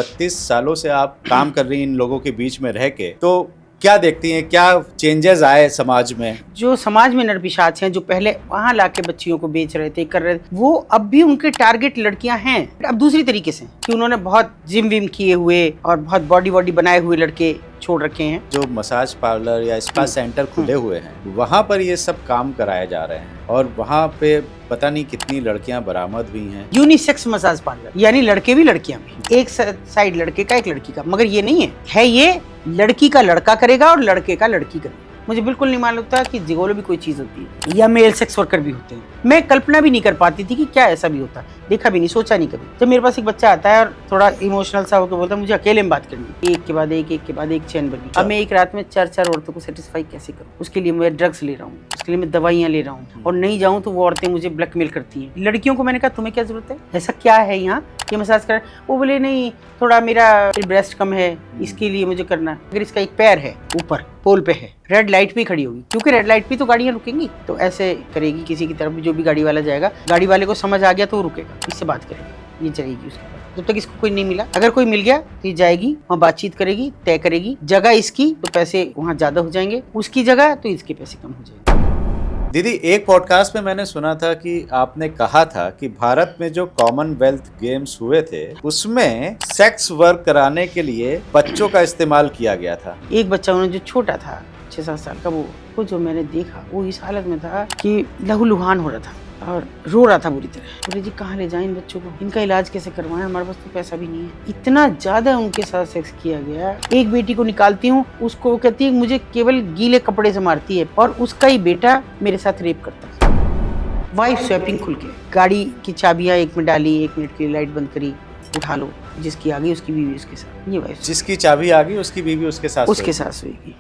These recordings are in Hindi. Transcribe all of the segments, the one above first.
32 सालों से आप काम कर रही हैं इन लोगों के बीच में रह के, तो क्या देखती हैं, क्या चेंजेस आए समाज में? जो समाज में नरपिशाच हैं, जो पहले वहां लाके बच्चियों को बेच रहे थे, कर रहे थे, वो अब भी उनके टारगेट लड़कियां हैं। अब दूसरी तरीके से कि उन्होंने बहुत जिम विम किए हुए और बहुत बॉडी वॉडी बनाए हुए लड़के छोड़ रखे हैं। जो मसाज पार्लर या स्पा सेंटर खुले हुए हैं, वहाँ पर ये सब काम कराए जा रहे हैं और वहाँ पे पता नहीं कितनी लड़कियां बरामद हुई हैं। यूनिसेक्स मसाज पार्लर, यानी लड़के भी लड़कियां भी, एक साइड लड़के का एक लड़की का, मगर ये नहीं है ये लड़की का लड़का करेगा और लड़के का लड़की करेगा। मुझे बिल्कुल नहीं मालूम था कि जिगोलो भी कोई चीज होती है या मेल सेक्स वर्कर भी होते हैं। मैं कल्पना भी नहीं कर पाती थी कि क्या ऐसा भी होता है, देखा भी नहीं, सोचा नहीं कभी। जब मेरे पास एक बच्चा आता है और थोड़ा इमोशनल सा होकर बोलता है मुझे अकेले में बात करनी है, एक के बाद एक चैन बनी। अब मैं एक रात में 4 औरतों को सेटिस्फाई कैसे करूँ? उसके लिए मैं ड्रग्स ले रहा हूँ, उसके लिए मैं दवाइयाँ ले रहा हूँ, और नहीं जाऊँ तो वो औरतें मुझे ब्लैकमेल करती हैं। लड़कियों को मैंने कहा तुम्हें क्या जरूरत है, ऐसा क्या है यहाँ कि मसाज कर? वो बोले नहीं, थोड़ा मेरा ब्रेस्ट कम है, इसके लिए मुझे करना है। अगर इसका एक पैर है ऊपर पोल पे है, रेड लाइट भी खड़ी होगी, क्योंकि रेड लाइट पे तो गाड़ियां रुकेंगी, तो ऐसे करेगी किसी की तरफ, जो भी गाड़ी वाला जाएगा, गाड़ी वाले को समझ आ गया तो वो रुकेगा, इससे बात करेगी, ये चलेगी उसके बाद। जब तक इसको कोई नहीं मिला, अगर कोई मिल गया तो ये जाएगी वहाँ, बातचीत करेगी, तय करेगी जगह इसकी, तो पैसे वहाँ ज्यादा हो जाएंगे, उसकी जगह तो इसके पैसे कम हो जाएंगे। दीदी, एक पॉडकास्ट में मैंने सुना था कि आपने कहा था कि भारत में जो कॉमनवेल्थ गेम्स हुए थे उसमें सेक्स वर्क कराने के लिए बच्चों का इस्तेमाल किया गया था। एक बच्चा उन्होंने जो छोटा था 6-7 साल का, वो जो मैंने देखा वो इस हालत में था कि लहूलुहान हो रहा था और रो रहा था बुरी तरह। बोले जी कहाँ ले जाएं इन बच्चों को, इनका इलाज कैसे करवाएं, हमारे पास तो पैसा भी नहीं है। इतना ज्यादा उनके साथ सेक्स किया गया। एक बेटी को निकालती हूँ, उसको वो कहती है मुझे केवल गीले कपड़े से मारती है, और उसका ही बेटा मेरे साथ रेप करता है। वाइफ स्वैपिंग खुल के, गाड़ी की चाबियां एक में डाली, 1 मिनट के लिए लाइट बंद करी, उठा लो, जिसकी आ गई उसकी बीवी उसके साथ। ये वाइफ, जिसकी चाबी आ गई उसकी बीवी उसके साथ सोएगी।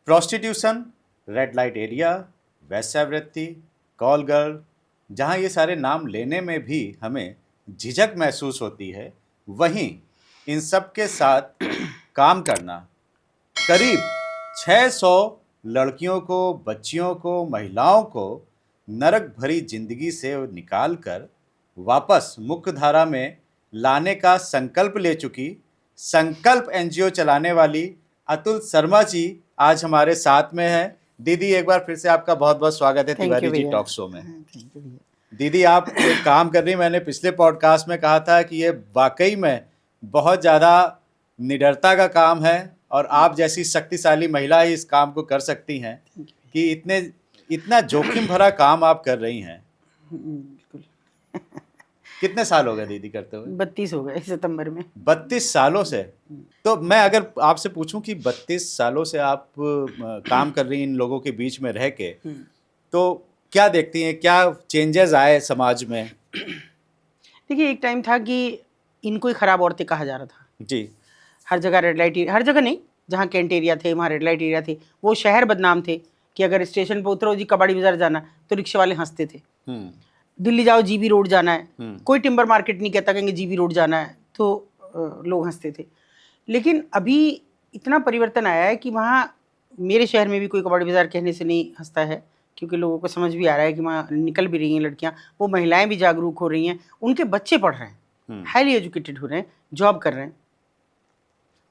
प्रोस्टिट्यूशन, रेड लाइट एरिया, वेश्यावृत्ति, कॉल गर्ल, जहाँ ये सारे नाम लेने में भी हमें झिझक महसूस होती है, वहीं इन सब के साथ काम करना, करीब 600 लड़कियों को, बच्चियों को, महिलाओं को नरक भरी जिंदगी से निकालकर वापस मुख्य धारा में लाने का संकल्प ले चुकी संकल्प एनजीओ चलाने वाली अतुल शर्मा जी आज हमारे साथ में है। दीदी, एक बार फिर से आपका बहुत बहुत स्वागत है तिवारी जी टॉक शो में। दीदी, आप एक काम कर रही, मैंने पिछले पॉडकास्ट में कहा था कि ये वाकई में बहुत ज़्यादा निडरता का काम है और आप जैसी शक्तिशाली महिला ही इस काम को कर सकती हैं कि इतना जोखिम भरा काम आप कर रही हैं। कितने साल हो गए दीदी करते हुए? 32 हो गए सितंबर में। 32 सालों से? तो मैं अगर आपसे पूछूं कि 32 सालों से आप काम कर रही इन लोगों के बीच में रह के, तो क्या देखती हैं, क्या चेंजेस आए समाज में? देखिए, एक टाइम था कि इनको ही खराब औरतें कहा जा रहा था जी। हर जगह रेड लाइट, हर जगह नहीं, जहाँ कैंट एरिया थे वहाँ रेड लाइट एरिया थे, वो शहर बदनाम थे कि अगर स्टेशन पर उतरो जी कबाड़ी बाजार जाना तो रिक्शे वाले हंसते थे। दिल्ली जाओ जीबी रोड जाना है, कोई टिम्बर मार्केट नहीं कहता, कहेंगे जीबी रोड जाना है, तो लोग हंसते थे। लेकिन अभी इतना परिवर्तन आया है कि वहाँ मेरे शहर में भी कोई कबाड़ी बाजार कहने से नहीं हंसता है, क्योंकि लोगों को समझ भी आ रहा है कि वहाँ निकल भी रही हैं लड़कियाँ, वो महिलाएं भी जागरूक हो रही हैं, उनके बच्चे पढ़ रहे हैं, हाईली एजुकेटेड हो रहे हैं, जॉब कर रहे हैं।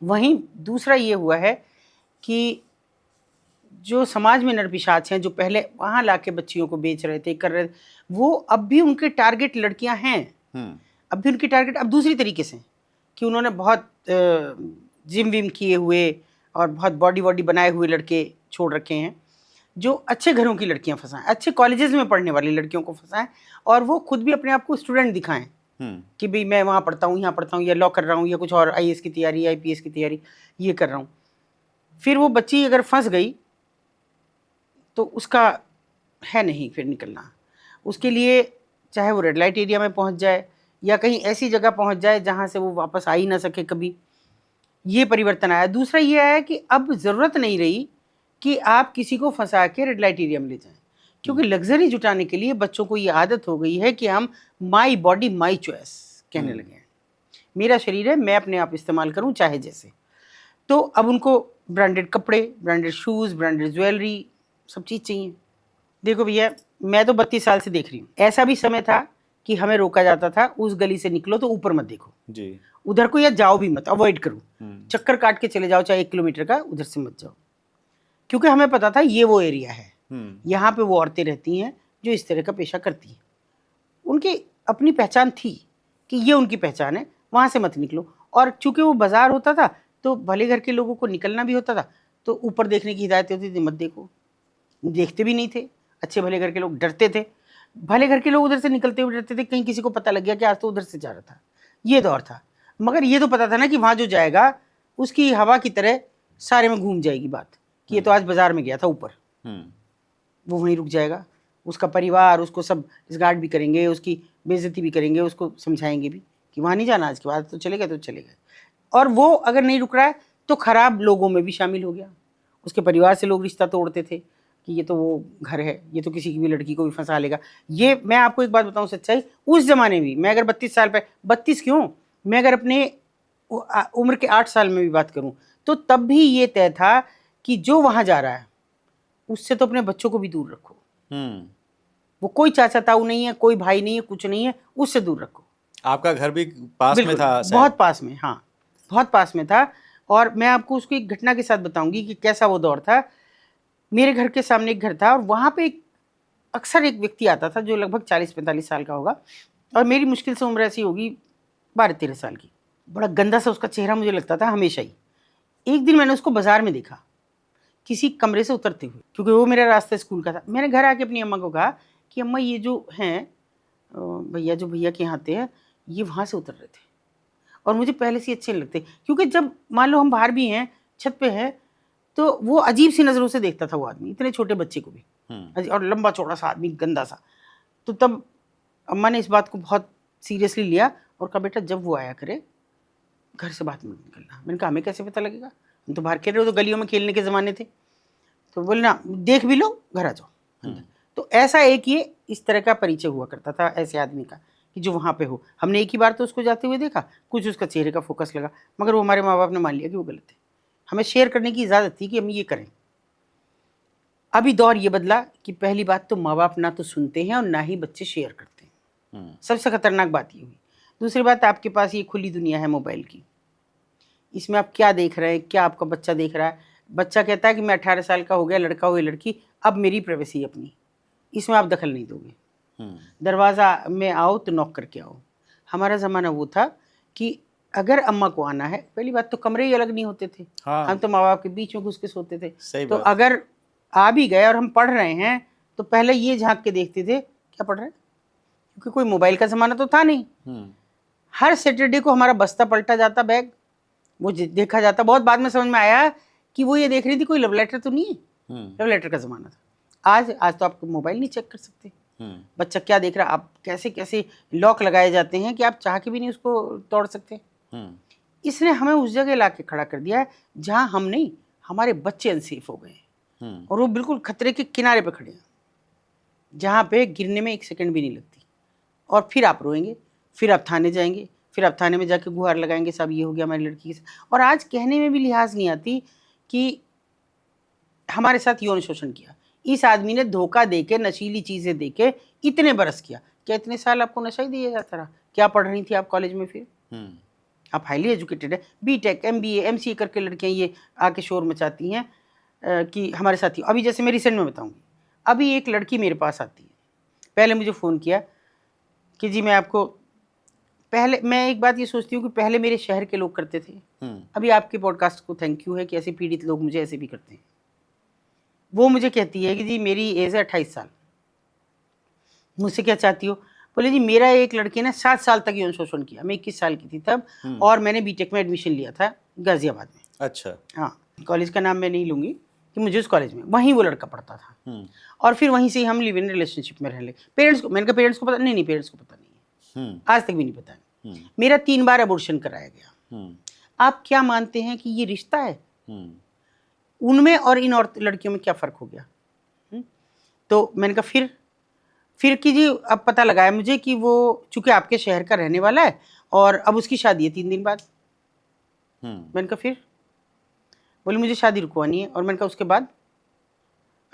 वहीं दूसरा ये हुआ है कि जो समाज में नरपिशाच हैं, जो पहले वहाँ लाके बच्चियों को बेच रहे थे, कर रहे थे, वो अब भी उनके टारगेट लड़कियां हैं। अब भी उनके टारगेट अब दूसरी तरीके से कि उन्होंने बहुत जिम विम किए हुए और बहुत बॉडी वॉडी बनाए हुए लड़के छोड़ रखे हैं, जो अच्छे घरों की लड़कियां फंसाएं, अच्छे कॉलेजेस में पढ़ने वाली लड़कियों को फंसाएं, और वो खुद भी अपने आप को स्टूडेंट दिखाएं कि भाई मैं वहाँ पढ़ता हूँ, यहाँ पढ़ता हूँ, या लॉ कर रहा हूँ, या कुछ और IAS की तैयारी, IPS की तैयारी ये कर रहा हूँ। फिर वो बच्ची अगर फंस गई तो उसका है नहीं फिर निकलना। उसके लिए चाहे वो रेड लाइट एरिया में पहुंच जाए या कहीं ऐसी जगह पहुंच जाए जहां से वो वापस आ ही ना सके कभी। ये परिवर्तन आया। दूसरा ये आया कि अब ज़रूरत नहीं रही कि आप किसी को फंसा के रेड लाइट एरिया में ले जाएं, क्योंकि लग्जरी जुटाने के लिए बच्चों को ये आदत हो गई है कि हम माई बॉडी माई चॉइस कहने लगे हैं। मेरा शरीर है, मैं अपने आप इस्तेमाल करूँ चाहे जैसे। तो अब उनको ब्रांडेड कपड़े, ब्रांडेड शूज़, ब्रांडेड ज्वेलरी, सब चीज़ चाहिए। देखो भैया, मैं तो 32 साल से देख रही हूँ। ऐसा भी समय था कि हमें रोका जाता था, उस गली से निकलो तो ऊपर मत देखो जी, उधर को, या जाओ भी मत, अवॉइड करो, चक्कर काट के चले जाओ, चाहे 1 किलोमीटर का, उधर से मत जाओ। क्योंकि हमें पता था ये वो एरिया है, यहाँ पे वो औरतें रहती हैं जो इस तरह का पेशा करती हैं। उनकी अपनी पहचान थी कि ये उनकी पहचान है, वहाँ से मत निकलो। और चूंकि वो बाजार होता था तो भले घर के लोगों को निकलना भी होता था, तो ऊपर देखने की हिदायत होती थी, मत देखो। देखते भी नहीं थे, अच्छे भले घर के लोग डरते थे, भले घर के लोग उधर से निकलते हुए डरते थे, कहीं किसी को पता लग गया कि आज तो उधर से जा रहा था। ये दौर था। मगर ये तो पता था ना कि वहाँ जो जाएगा उसकी हवा की तरह सारे में घूम जाएगी बात कि ये तो आज बाजार में गया था ऊपर, वो वहीं रुक जाएगा। उसका परिवार उसको सब डिसगार्ड भी करेंगे, उसकी बेइज्जती भी करेंगे, उसको समझाएंगे भी कि वहाँ नहीं जाना, आज के बाद तो चले गए तो चले गए। और वो अगर नहीं रुक रहा है तो खराब लोगों में भी शामिल हो गया। उसके परिवार से लोग रिश्ता तोड़ते थे कि ये तो वो घर है, ये तो किसी की भी लड़की को भी फंसा लेगा। ये मैं आपको एक बात बताऊं सच्चाई, उस ज़माने में मैं अगर 32 साल पे, 32 क्यों, मैं अगर अपने उम्र के 8 साल में भी बात करूं तो तब भी ये तय था कि जो वहाँ जा रहा है उससे तो अपने बच्चों को भी दूर रखो। वो कोई चाचा ताऊ नहीं है, कोई भाई नहीं है, कुछ नहीं है, उससे दूर रखो। आपका घर भी पास में था? बहुत पास में, हाँ, बहुत पास में था। और मैं आपको उसकी एक घटना के साथ बताऊंगी कि कैसा वो दौर था। मेरे घर के सामने एक घर था और वहाँ पे अक्सर एक व्यक्ति आता था जो लगभग 40-45 साल का होगा, और मेरी मुश्किल से उम्र ऐसी होगी 12-13 साल की। बड़ा गंदा सा उसका चेहरा मुझे लगता था हमेशा ही। एक दिन मैंने उसको बाजार में देखा किसी कमरे से उतरते हुए, क्योंकि वो मेरा रास्ता स्कूल का था। मैंने घर आके अपनी अम्मा को कहा कि अम्मा, ये जो हैं भैया के यहाँ आते हैं, ये वहाँ से उतर रहे थे और मुझे पहले से अच्छे नहीं लगते, क्योंकि जब मान लो हम बाहर भी हैं, छत पे हैं, तो वो अजीब सी नज़रों से देखता था वो आदमी, इतने छोटे बच्चे को भी, और लंबा चौड़ा सा आदमी, गंदा सा। तो तब अम्मा ने इस बात को बहुत सीरियसली लिया और कहा, बेटा जब वो आया करे घर से बाहर मत निकलना। मैंने कहा, हमें कैसे पता लगेगा, हम तो बाहर खेल रहे हो, तो गलियों में खेलने के ज़माने थे। तो बोले ना, देख भी लो, घर आ जाओ। तो ऐसा एक ये इस तरह का परिचय हुआ करता था ऐसे आदमी का कि जो वहाँ पे हो। हमने एक ही बार तो उसको जाते हुए देखा, कुछ उसका चेहरे का फोकस लगा, मगर वो हमारे माँ बाप ने मान लिया कि वो गलत है। हमें शेयर करने की इजाज़त थी कि हम ये करें। अभी दौर ये बदला कि पहली बात तो माँ बाप ना तो सुनते हैं और ना ही बच्चे शेयर करते हैं। सबसे खतरनाक बात ये हुई। दूसरी बात, आपके पास ये खुली दुनिया है मोबाइल की, इसमें आप क्या देख रहे हैं, क्या आपका बच्चा देख रहा है। बच्चा कहता है कि मैं 18 साल का हो गया, लड़का हो या लड़की, अब मेरी प्राइवेसी अपनी, इसमें आप दखल नहीं दोगे। दरवाज़ा में आओ तो नॉक करके आओ। हमारा ज़माना वो था कि अगर अम्मा को आना है, पहली बात तो कमरे ही अलग नहीं होते थे। हाँ। हम तो माँ बाप के बीच में घुस के सोते थे। सही तो बात। अगर आ भी गए और हम पढ़ रहे हैं तो पहले ये झांक के देखते थे क्या पढ़ रहे हैं, क्योंकि कोई मोबाइल का ज़माना तो था नहीं। हर सैटरडे को हमारा बस्ता पलटा जाता, बैग वो देखा जाता। बहुत बाद में समझ में आया कि वो ये देख रही थी कोई लव लेटर तो नहीं है। लव लेटर का ज़माना था। आज तो आप मोबाइल नहीं चेक कर सकते, बच्चा क्या देख रहा है, आप कैसे कैसे लॉक लगाए जाते हैं कि आप चाह के भी नहीं उसको तोड़ सकते। इसने हमें उस जगह ला के खड़ा कर दिया है जहाँ हम नहीं, हमारे बच्चे अनसेफ हो गए और वो बिल्कुल खतरे के किनारे पे खड़े हैं, जहाँ पे गिरने में 1 सेकंड भी नहीं लगती। और फिर आप रोएंगे, फिर आप थाने जाएंगे, फिर आप थाने में जाके गुहार लगाएंगे, सब ये हो गया हमारी लड़की के साथ। और आज कहने में भी लिहाज नहीं आती कि हमारे साथ यौन शोषण किया। इस आदमी ने धोखा देके, नशीली चीज़ें देके इतने बरस किया। क्या इतने साल आपको नशा ही दिया जाता रहा? क्या पढ़ रही थी आप कॉलेज में? फिर आप हाईली एजुकेटेड है, बीटेक, एमबीए, एमसीए करके लड़कियां ये आके शोर मचाती हैं कि हमारे साथ ही। अभी जैसे मैं रिसेंट में बताऊंगी, अभी एक लड़की मेरे पास आती है, पहले मुझे फ़ोन किया कि जी मैं आपको, पहले मैं एक बात ये सोचती हूँ कि पहले मेरे शहर के लोग करते थे, अभी आपके पॉडकास्ट को थैंक यू है कि ऐसे पीड़ित लोग मुझे ऐसे भी करते हैं। वो मुझे कहती है कि जी मेरी एज है 28 साल, मुझसे क्या चाहती हो? बोले जी मेरा एक लड़के ने 7 साल तक यौन शोषण किया, मैं 21 साल की थी तब, और मैंने बीटेक में एडमिशन लिया था गाजियाबाद में। अच्छा। हाँ, कॉलेज का नाम मैं नहीं लूँगी कि मुझे उस कॉलेज में, वहीं वो लड़का पढ़ता था और फिर वहीं से हम लिव इन रिलेशनशिप में रह ले। पेरेंट्स को, मैंने कहा पेरेंट्स को पता नहीं? पेरेंट्स को पता नहीं है, आज तक भी नहीं पता है। मेरा 3 बार अबॉर्शन कराया गया। आप क्या मानते हैं कि ये रिश्ता है? उनमें और इन और लड़कियों में क्या फ़र्क हो गया? तो मैंने कहा फिर कि जी अब पता लगाया मुझे कि वो चूँकि आपके शहर का रहने वाला है और अब उसकी शादी है 3 दिन बाद। मैंने कहा फिर? बोले मुझे शादी रुकवानी है। और मैंने कहा उसके बाद?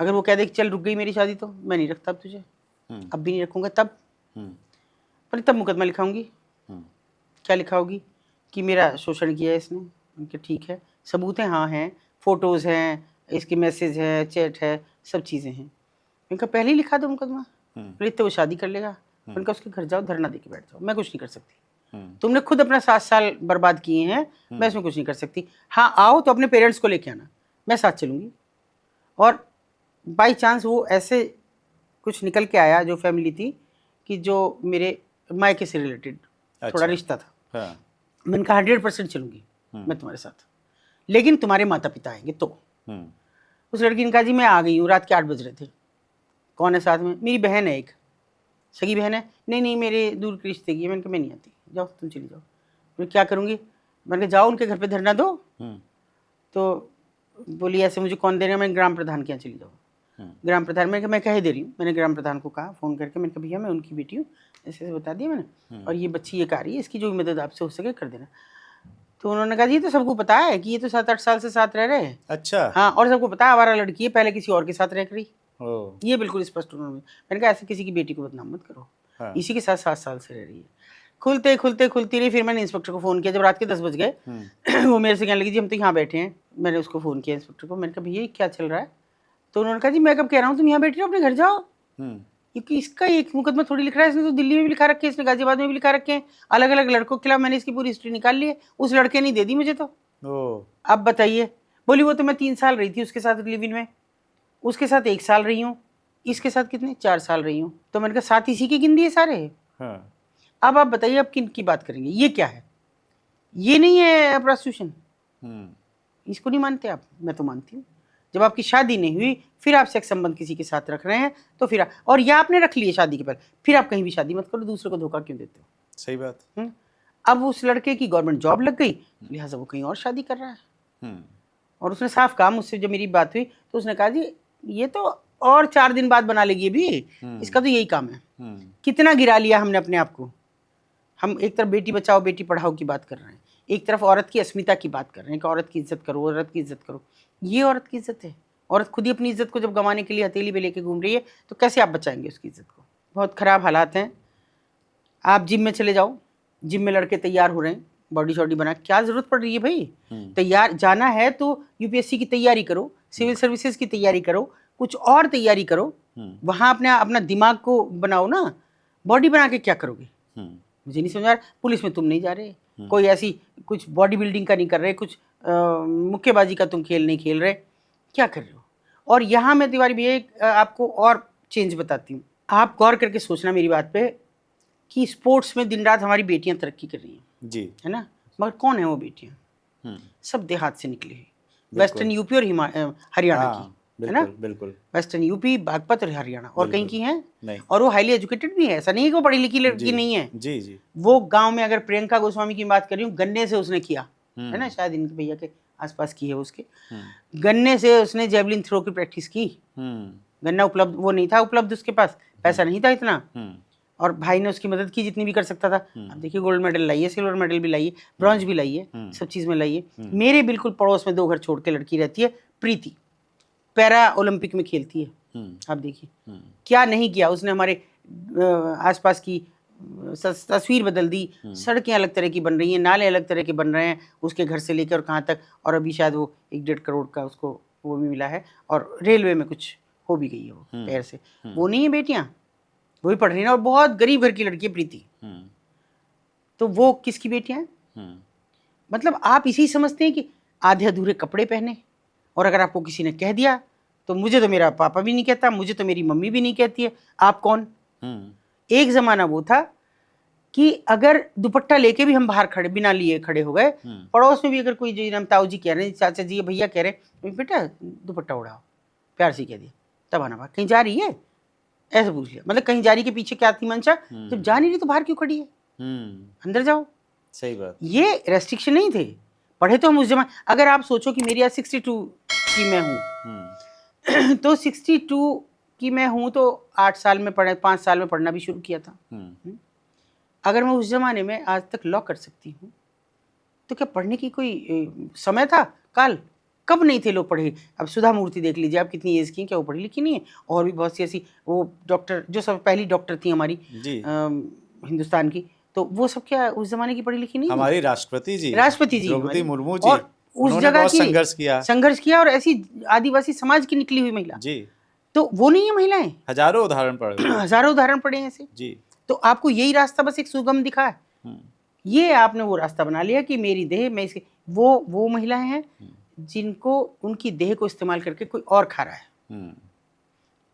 अगर वो कह दे कि चल रुक गई मेरी शादी तो मैं नहीं रखता अब तुझे, अब भी नहीं रखूँगा तब, पर तब मुकदमा लिखाऊंगी। क्या लिखाओगी? कि मेरा शोषण किया है इसने। उनके ठीक है, सबूत हैं? हाँ हैं, फ़ोटोज़ हैं, इसके मैसेज है, चैट है, सब चीज़ें हैं। उनका पहले ही लिखा दो मुकदमा, फिर तो वो शादी कर लेगा। उनका उसके घर जाओ, धरना दे के बैठ जाओ, मैं कुछ नहीं कर सकती। तुमने खुद अपना 7 साल बर्बाद किए हैं, मैं इसमें कुछ नहीं कर सकती। हाँ आओ तो अपने पेरेंट्स को लेके आना, मैं साथ चलूँगी। और बाई चांस वो ऐसे कुछ निकल के आया जो फैमिली थी कि जो मेरे मायके से रिलेटेड थोड़ा रिश्ता था, हाँ। मैंने कहा 100% चलूँगी मैं तुम्हारे साथ, लेकिन तुम्हारे माता पिता आएंगे तो। उस लड़की ने कहा जी मैं आ गई हूँ, रात के 8 बज रहे थे। कौन है साथ में? मेरी बहन है, एक सगी बहन है। नहीं मेरे दूर के रिश्ते की है। मैंने कहा मैं नहीं आती, जाओ तुम चली जाओ। मैं क्या करूँगी? मैंने कहा जाओ उनके घर पे धरना दो। तो बोली ऐसे मुझे कौन देगा? मैं ग्राम प्रधान के यहाँ चली जाओ। ग्राम प्रधान, मैं कह दे रही हूँ, मैंने ग्राम प्रधान को कहा फ़ोन करके, मैंने कहा भैया मैं उनकी बेटी हूँ, ऐसे बता दिया मैंने, और ये बच्ची ये आ रही है, इसकी जो भी मदद आपसे हो सके कर देना। तो उन्होंने कहा जी तो सबको पता है कि ये तो 7-8 साल से साथ रह रहे हैं। अच्छा। हाँ, और सबको पता है आवारा लड़की है, पहले किसी और के साथ रह रही। ये बिल्कुल स्पष्ट उन्होंने। मैंने कहा ऐसे किसी की बेटी को बदनाम मत करो। हाँ। इसी के साथ 7 साल से रह रही है। खुलती रही। फिर मैंने इंस्पेक्टर को फ़ोन किया, जब रात के 10 बज गए वो मेरे से कहने लगी जी हम तो यहाँ बैठे हैं। मैंने उसको फ़ोन किया इंस्पेक्टर को, मैंने कहा भैया क्या चल रहा है? तो उन्होंने कहा जी मैं कब कह रहा हूँ तुम यहाँ बैठ रहे हो, अपने घर जाओ। क्योंकि इसका एक मुकदमा थोड़ी लिख रहा है, इसने तो दिल्ली में भी लिखा रखे हैं, इसने गाजियाबाद में भी लिखा रखे हैं, अलग अलग लड़कों के खिलाफ मैंने इसकी पूरी हिस्ट्री निकाल ली है। उस लड़के ने दे दी मुझे तो। अब बताइए। बोली वो तो मैं 3 साल रही थी उसके साथ लिव इन में, उसके साथ 1 साल रही हूँ, इसके साथ कितने 4 साल रही हूँ। तो मैंने कहा साथ इसी की गिन दिए सारे। हाँ। अब आप बताइए अब किन की बात करेंगे? ये क्या है? ये नहीं है प्रोस्टिट्यूशन? इसको नहीं मानते आप? मैं तो मानती हूँ। जब आपकी शादी नहीं हुई फिर आप सेक्स संबंध किसी के साथ रख रहे हैं तो फिर और या आपने रख लिए शादी के पहले, फिर आप कहीं भी शादी मत करो, दूसरे को धोखा क्यों देते हो? सही बात। अब उस लड़के की गवर्नमेंट जॉब लग गई, लिहाजा वो कहीं और शादी कर रहा है। और उसने साफ कहा मुझसे, जब मेरी बात हुई तो उसने कहा जी ये तो और 4 दिन बाद बना लेगी अभी, इसका तो यही काम है। कितना गिरा लिया हमने अपने आप को। हम एक तरफ बेटी बचाओ बेटी पढ़ाओ की बात कर रहे हैं, एक तरफ औरत की अस्मिता की बात कर रहे हैं कि औरत की इज्जत करो, औरत की इज्जत करो। ये औरत की इज्जत है? औरत खुद ही अपनी इज्जत को जब गंवाने के लिए हथेली पे लेके घूम रही है तो कैसे आप बचाएंगे उसकी इज्जत को? बहुत ख़राब हालात हैं। आप जिम में चले जाओ, जिम में लड़के तैयार हो रहे हैं, बॉडी शॉडी बना, क्या ज़रूरत पड़ रही है भाई? तैयार जाना है तो यूपीएससी की तैयारी करो, सिविल सर्विसेज की तैयारी करो, कुछ और तैयारी करो, वहाँ अपना दिमाग को बनाओ ना। बॉडी बना के क्या करोगे? मुझे नहीं समझ आ रहा। पुलिस में तुम नहीं जा रहे, कोई ऐसी कुछ बॉडी बिल्डिंग का नहीं कर रहे, कुछ मुक्केबाजी का तुम खेल नहीं खेल रहे, क्या कर रहे हो? और यहाँ मैं तिवारी भैया आपको और चेंज बताती हूँ। आप गौर करके सोचना मेरी बात पे कि स्पोर्ट्स में दिन रात हमारी बेटियाँ तरक्की कर रही हैं जी, है ना, मगर कौन है वो बेटियाँ? सब देहात से निकली हुई, वेस्टर्न यूपी और हरियाणा की, है ना, बिल्कुल वेस्टर्न यूपी, बागपत और हरियाणा, और कहीं की हैं नहीं। और वो हाईली एजुकेटेड भी है, ऐसा नहीं है कि वो पढ़ी लिखी लड़की नहीं है जी जी। वो गांव में, अगर प्रियंका गोस्वामी की बात कर रही हूँ, गन्ने से उसने किया है ना, शायद इनके भैया के आसपास की है उसके, गन्ने से उसने जेवलिन थ्रो की प्रैक्टिस की। गन्ना उपलब्ध वो नहीं था उपलब्ध, उसके पास पैसा नहीं था इतना, और भाई ने उसकी मदद की जितनी भी कर सकता था। अब देखिए गोल्ड मेडल लाई है, सिल्वर मेडल भी लाई है, ब्रॉन्ज भी लाई है, सब चीज़ में लाई है। मेरे बिल्कुल पड़ोस में 2 घर छोड़ के लड़की रहती है, प्रीति, पैरा ओलंपिक में खेलती है। आप देखिए क्या नहीं किया उसने, हमारे आसपास की तस्वीर बदल दी। सड़कें अलग तरह की बन रही हैं, नाले अलग तरह के बन रहे हैं, उसके घर से लेकर और कहाँ तक, और अभी शायद वो 1-1.5 करोड़ का उसको वो भी मिला है, और रेलवे में कुछ हो भी गई है वो पैर से। वो नहीं है बेटियाँ, वो भी पढ़ रही ना, और बहुत गरीब घर की लड़की है प्रीति, तो वो किसकी बेटियाँ हैं? मतलब आप इसी समझते हैं कि आधे अधूरे कपड़े पहने, और अगर आपको किसी ने कह दिया तो मुझे तो मेरा पापा भी नहीं कहता, मुझे तो मेरी मम्मी भी नहीं कहती है, आप कौन? एक ज़माना वो था कि अगर दुपट्टा लेके भी हम बाहर खड़े बिना लिए खड़े हो गए, पड़ोस में भी अगर कोई जी ताऊ जी कह रहे हैं, चाचा जी भैया कह रहे हैं बेटा दुपट्टा उड़ाओ, प्यार से कह दिया, तब आना बात कहीं जा रही है ऐसे पूछ लिया, मतलब कहीं जा रही के पीछे क्या थी मंशा? जब जा नहीं रही तो बाहर क्यों खड़ी है? अंदर जाओ। सही बात। ये रेस्ट्रिक्शन नहीं थे, पढ़े तो हम उस जमाने। अगर आप सोचो कि मेरी आज 62 की मैं हूँ तो 62 की मैं हूँ तो 8 साल में पढ़े, 5 साल में पढ़ना भी शुरू किया था। अगर मैं उस जमाने में आज तक लॉ कर सकती हूँ तो क्या पढ़ने की कोई समय था काल? कब नहीं थे लोग पढ़े। अब सुधा मूर्ति देख लीजिए आप, कितनी एज की हैं, क्या वो पढ़ी लिखी नहीं है। और भी बहुत सी ऐसी, वो डॉक्टर जो सब पहली डॉक्टर थी हमारी हिंदुस्तान की, तो वो सब क्या उस जमाने की पढ़ी लिखी नहीं थी? हमारी राष्ट्रपति जी द्रौपदी मुर्मू जी, और उस जगह बहुत की संघर्ष किया और ऐसी आदिवासी समाज की निकली हुई महिला जी। तो वो नहीं है महिलाएं? हजारों उदाहरण पड़े हजारों उदाहरण पड़े हैं ऐसे जी। तो आपको यही रास्ता बस एक सुगम दिखा है, ये आपने वो रास्ता बना लिया कि मेरी देह मैं इसके, वो महिलाएं हैं जिनको उनकी देह को इस्तेमाल करके कोई और खा रहा है।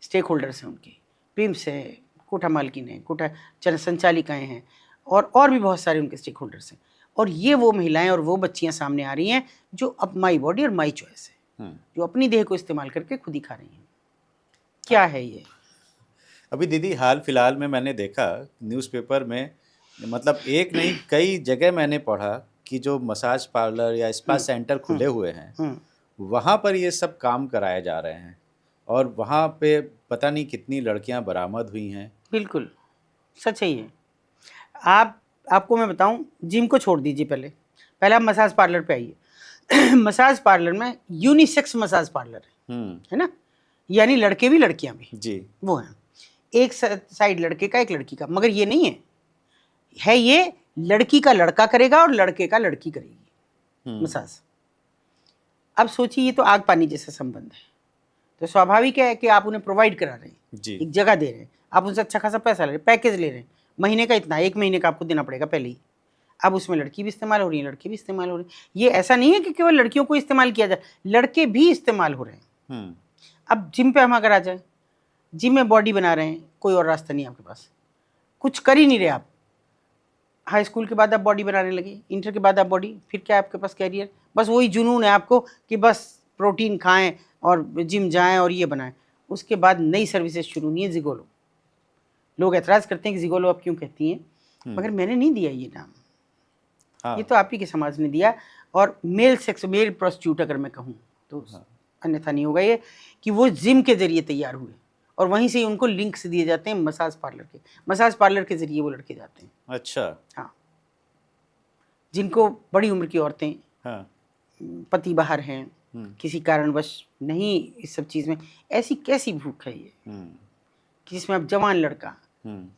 स्टेक होल्डर्स हैं उनके, पिम्स हैं, कोठा मालकिन है, कोठा संचालिकाएं हैं, और भी बहुत सारे उनके स्टेक होल्डर्स हैं। और ये वो महिलाएं और वो बच्चियां सामने आ रही हैं जो अब माई बॉडी और माई चॉइस है, जो अपनी देह को इस्तेमाल करके खुद ही खा रही हैं। क्या है ये? अभी दीदी हाल फिलहाल में मैंने देखा न्यूज़पेपर में, मतलब एक नहीं कई जगह मैंने पढ़ा कि जो मसाज पार्लर या स्पा सेंटर खुले हुए हैं वहाँ पर ये सब काम कराए जा रहे हैं, और वहाँ पे पता नहीं कितनी लड़कियाँ बरामद हुई हैं। बिल्कुल सच है ये। आपको मैं बताऊं, जिम को छोड़ दीजिए, पहले आप मसाज पार्लर पे आइए। मसाज पार्लर में यूनिसेक्स मसाज पार्लर है ना, यानी लड़के भी लड़कियां भी जी, वो है। एक साइड लड़के का, एक लड़की का, मगर ये नहीं है ये लड़की का लड़का करेगा और लड़के का लड़की करेगी मसाज। अब सोचिए, ये तो आग पानी जैसा संबंध है, तो स्वाभाविक है कि आप उन्हें प्रोवाइड करा रहे हैं, एक जगह दे रहे हैं, आप उनसे अच्छा खासा पैसा ले रहे हैं, पैकेज ले रहे हैं, महीने का इतना, 1 महीने का आपको देना पड़ेगा पहले ही। अब उसमें लड़की भी इस्तेमाल हो रही है, लड़के भी इस्तेमाल हो रहे हैं। ये ऐसा नहीं है कि केवल लड़कियों को इस्तेमाल किया जाए, लड़के भी इस्तेमाल हो रहे हैं। अब जिम पे हम अगर आ जाए, जिम में बॉडी बना रहे हैं, कोई और रास्ता नहीं आपके पास, कुछ कर ही नहीं रहे आप। हाई स्कूल के बाद आप बॉडी बनाने लगे, इंटर के बाद आप बॉडी, फिर क्या आपके पास कैरियर? बस वही जुनून है आपको कि बस प्रोटीन खाएं और जिम जाएं और ये बनाएं। उसके बाद नई सर्विसेज शुरू हुई है, जिगोलो। लोग एतराज़ करते हैं कि जिगोलो आप क्यों कहती हैं, मगर मैंने नहीं दिया ये नाम। ये तो आप ही के समाज ने दिया। और मेल प्रोस्टिट्यूट अगर मैं कहूँ तो अन्यथा नहीं होगा ये, कि वो जिम के जरिए तैयार हुए और वहीं से उनको लिंक्स दिए जाते हैं मसाज पार्लर के जरिए वो लड़के जाते हैं। अच्छा। हाँ, जिनको बड़ी उम्र की औरतें, पति बाहर हैं, किसी कारणवश नहीं इस सब चीज़ में, ऐसी कैसी भूख है ये कि जिसमें अब जवान लड़का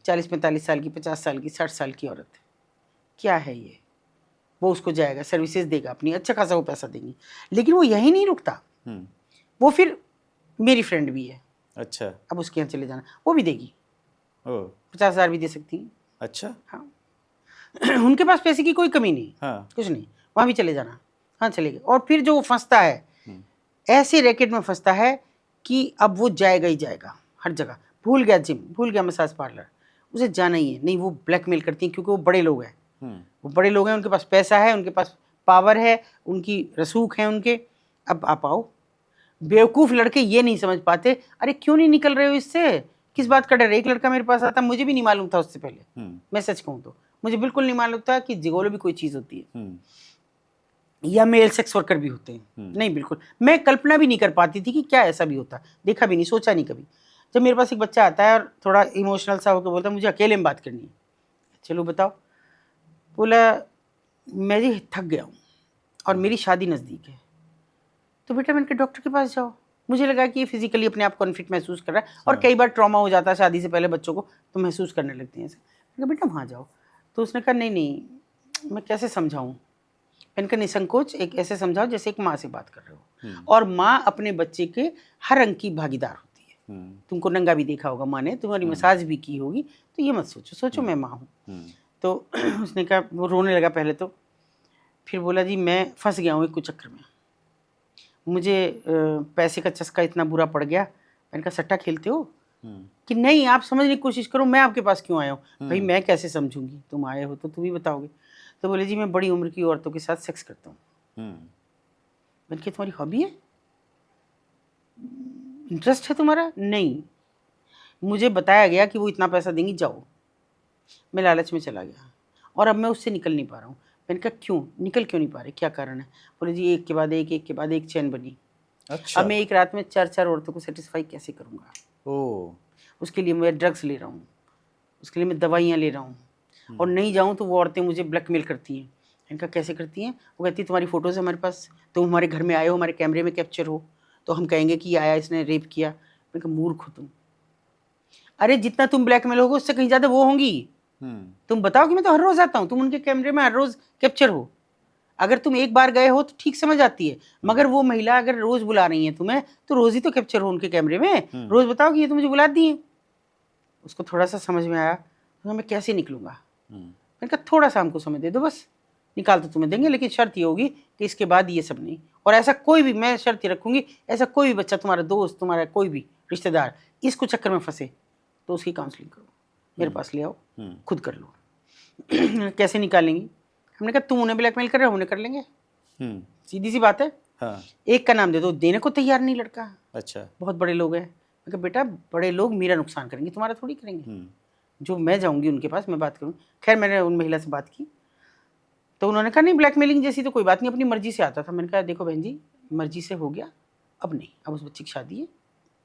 40-45 साल की, 50 साल की, 60 साल की औरत, क्या है ये, वो उसको जाएगा, सर्विसेज देगा अपनी, अच्छा खासा वो पैसा देंगी। लेकिन वो यही नहीं रुकता, वो फिर मेरी फ्रेंड भी है, अच्छा, अब उसके यहाँ चले जाना, वो भी देगी, 50,000 भी दे सकती है। अच्छा, हाँ। उनके पास पैसे की कोई कमी नहीं, हाँ, कुछ नहीं, वहाँ भी चले जाना, हाँ चले गए। और फिर जो वो फंसता है, ऐसे रैकेट में फंसता है कि अब वो जाएगा ही जाएगा हर जगह। भूल गया जिम, भूल गया मसाज पार्लर, उसे जाना ही है। नहीं, वो ब्लैकमेल करती हैं क्योंकि वो बड़े लोग हैं, वो बड़े लोग हैं, उनके पास पैसा है, उनके पास पावर है, उनकी रसूख है उनके। अब आप आओ, बेवकूफ़ लड़के ये नहीं समझ पाते, अरे क्यों नहीं निकल रहे हो इससे, किस बात का डर है? एक लड़का मेरे पास आता, मुझे भी नहीं मालूम था उससे पहले, मैं सच कहूँ तो मुझे बिल्कुल नहीं मालूम था कि जिगोलो भी कोई चीज़ होती है, या मेल सेक्स वर्कर भी होते हैं। नहीं, बिल्कुल, मैं कल्पना भी नहीं कर पाती थी कि क्या ऐसा भी होता, देखा भी नहीं, सोचा नहीं कभी। जब मेरे पास एक बच्चा आता है और थोड़ा इमोशनल सा होकर बोलता है मुझे अकेले में बात करनी है, चलो बताओ, बोला मैं जी थक गया हूँ और मेरी शादी नज़दीक है, तो बेटा मैंने कहा डॉक्टर के पास जाओ। मुझे लगा कि ये फिजिकली अपने आप कॉन्फ्लिक्ट महसूस कर रहा है, और कई बार ट्रॉमा हो जाता है शादी से पहले बच्चों को, तो महसूस करने लगते हैं ऐसे। मैंने कहा बेटा वहाँ जाओ, तो उसने कहा नहीं मैं कैसे समझाऊँ? मैंने कहा निसंकोच एक ऐसे समझाओ जैसे एक माँ से बात कर रहे हो, और माँ अपने बच्चे के हर अंग की भागीदार होती है। तुमको नंगा भी देखा होगा माँ ने, तुम्हारी मसाज भी की होगी, तो ये मत सोचो मैं माँ हूँ। तो उसने कहा, वो रोने लगा पहले तो, फिर बोला जी मैं फंस गया हूँ एक कुचक्कर में, मुझे पैसे का चस्का इतना बुरा पड़ गया। मैंने कहा सट्टा खेलते हो? कि नहीं, आप समझने की कोशिश करो, मैं आपके पास क्यों आया हूँ? भाई मैं कैसे समझूंगी, तुम आए हो तो तुम ही बताओगे। तो बोले जी मैं बड़ी उम्र की औरतों के साथ सेक्स करता हूँ। मैंने कहा तुम्हारी हॉबी है, इंटरेस्ट है तुम्हारा? नहीं, मुझे बताया गया कि वो इतना पैसा देंगी, जाओ। मैं लालच में चला गया और अब मैं उससे निकल नहीं पा रहा हूँ। मैंने कहा क्यों निकल क्यों नहीं पा रहे, क्या कारण है? बोले जी एक के बाद एक चैन बनी। अच्छा। अब मैं एक रात में 4 औरतों को सेटिस्फाई कैसे करूँगा? उसके लिए मैं ड्रग्स ले रहा हूँ, उसके लिए मैं दवाइयाँ ले रहा हूँ, और नहीं जाऊँ तो वो औरतें मुझे ब्लैकमेल करती हैं, इनका कैसे करती हैं? वो कहती है तुम्हारी फ़ोटोज़ हमारे पास, तुम हमारे घर में आए हो, हमारे कैमरे में कैप्चर हो, तो हम कहेंगे कि ये आया, इसने रेप किया। मैंने कहा मूर्ख हो तुम। अरे जितना तुम ब्लैकमेल होगे उससे कहीं ज़्यादा वो होंगी। तुम बताओ कि मैं तो हर रोज़ आता हूँ, तुम उनके कैमरे में हर रोज़ कैप्चर हो। अगर तुम एक बार गए हो तो ठीक समझ आती है, मगर वो महिला अगर रोज़ बुला रही है तुम्हें, तो रोज़ ही तो कैप्चर हो उनके कैमरे में। रोज़ बताओ कि ये तो मुझे बुला दी है। उसको थोड़ा सा समझ में आया, तो मैं कैसे निकलूँगा। मैंने कहा थोड़ा सा हमको समय दे दो, बस निकाल तो तुम्हें देंगे, लेकिन शर्त ये होगी कि इसके बाद ये सब नहीं। और ऐसा कोई भी, मैं शर्त ये रखूँगी, ऐसा कोई भी बच्चा, तुम्हारा दोस्त, तुम्हारा कोई भी रिश्तेदार इसको चक्कर में फंसे तो उसकी काउंसलिंग करो, मेरे पास ले आओ, खुद कर लो। कैसे निकालेंगी? हमने कहा तुम उन्हें ब्लैकमेल कर रहे हो, उन्हें कर लेंगे, सीधी सी बात है। हाँ। एक का नाम दे दो, देने को तैयार नहीं लड़का। अच्छा। बहुत बड़े लोग हैं। मैं कहा बेटा बड़े लोग मेरा नुकसान करेंगे, तुम्हारा थोड़ी करेंगे। जो मैं जाऊंगी उनके पास, मैं बात करूँ। खैर मैंने उन महिला से बात की तो उन्होंने कहा नहीं ब्लैकमेलिंग जैसी तो कोई बात नहीं, अपनी मर्जी से आता था। मैंने कहा देखो बहन जी, मर्जी से हो गया, अब नहीं, अब उस बच्ची की शादी है,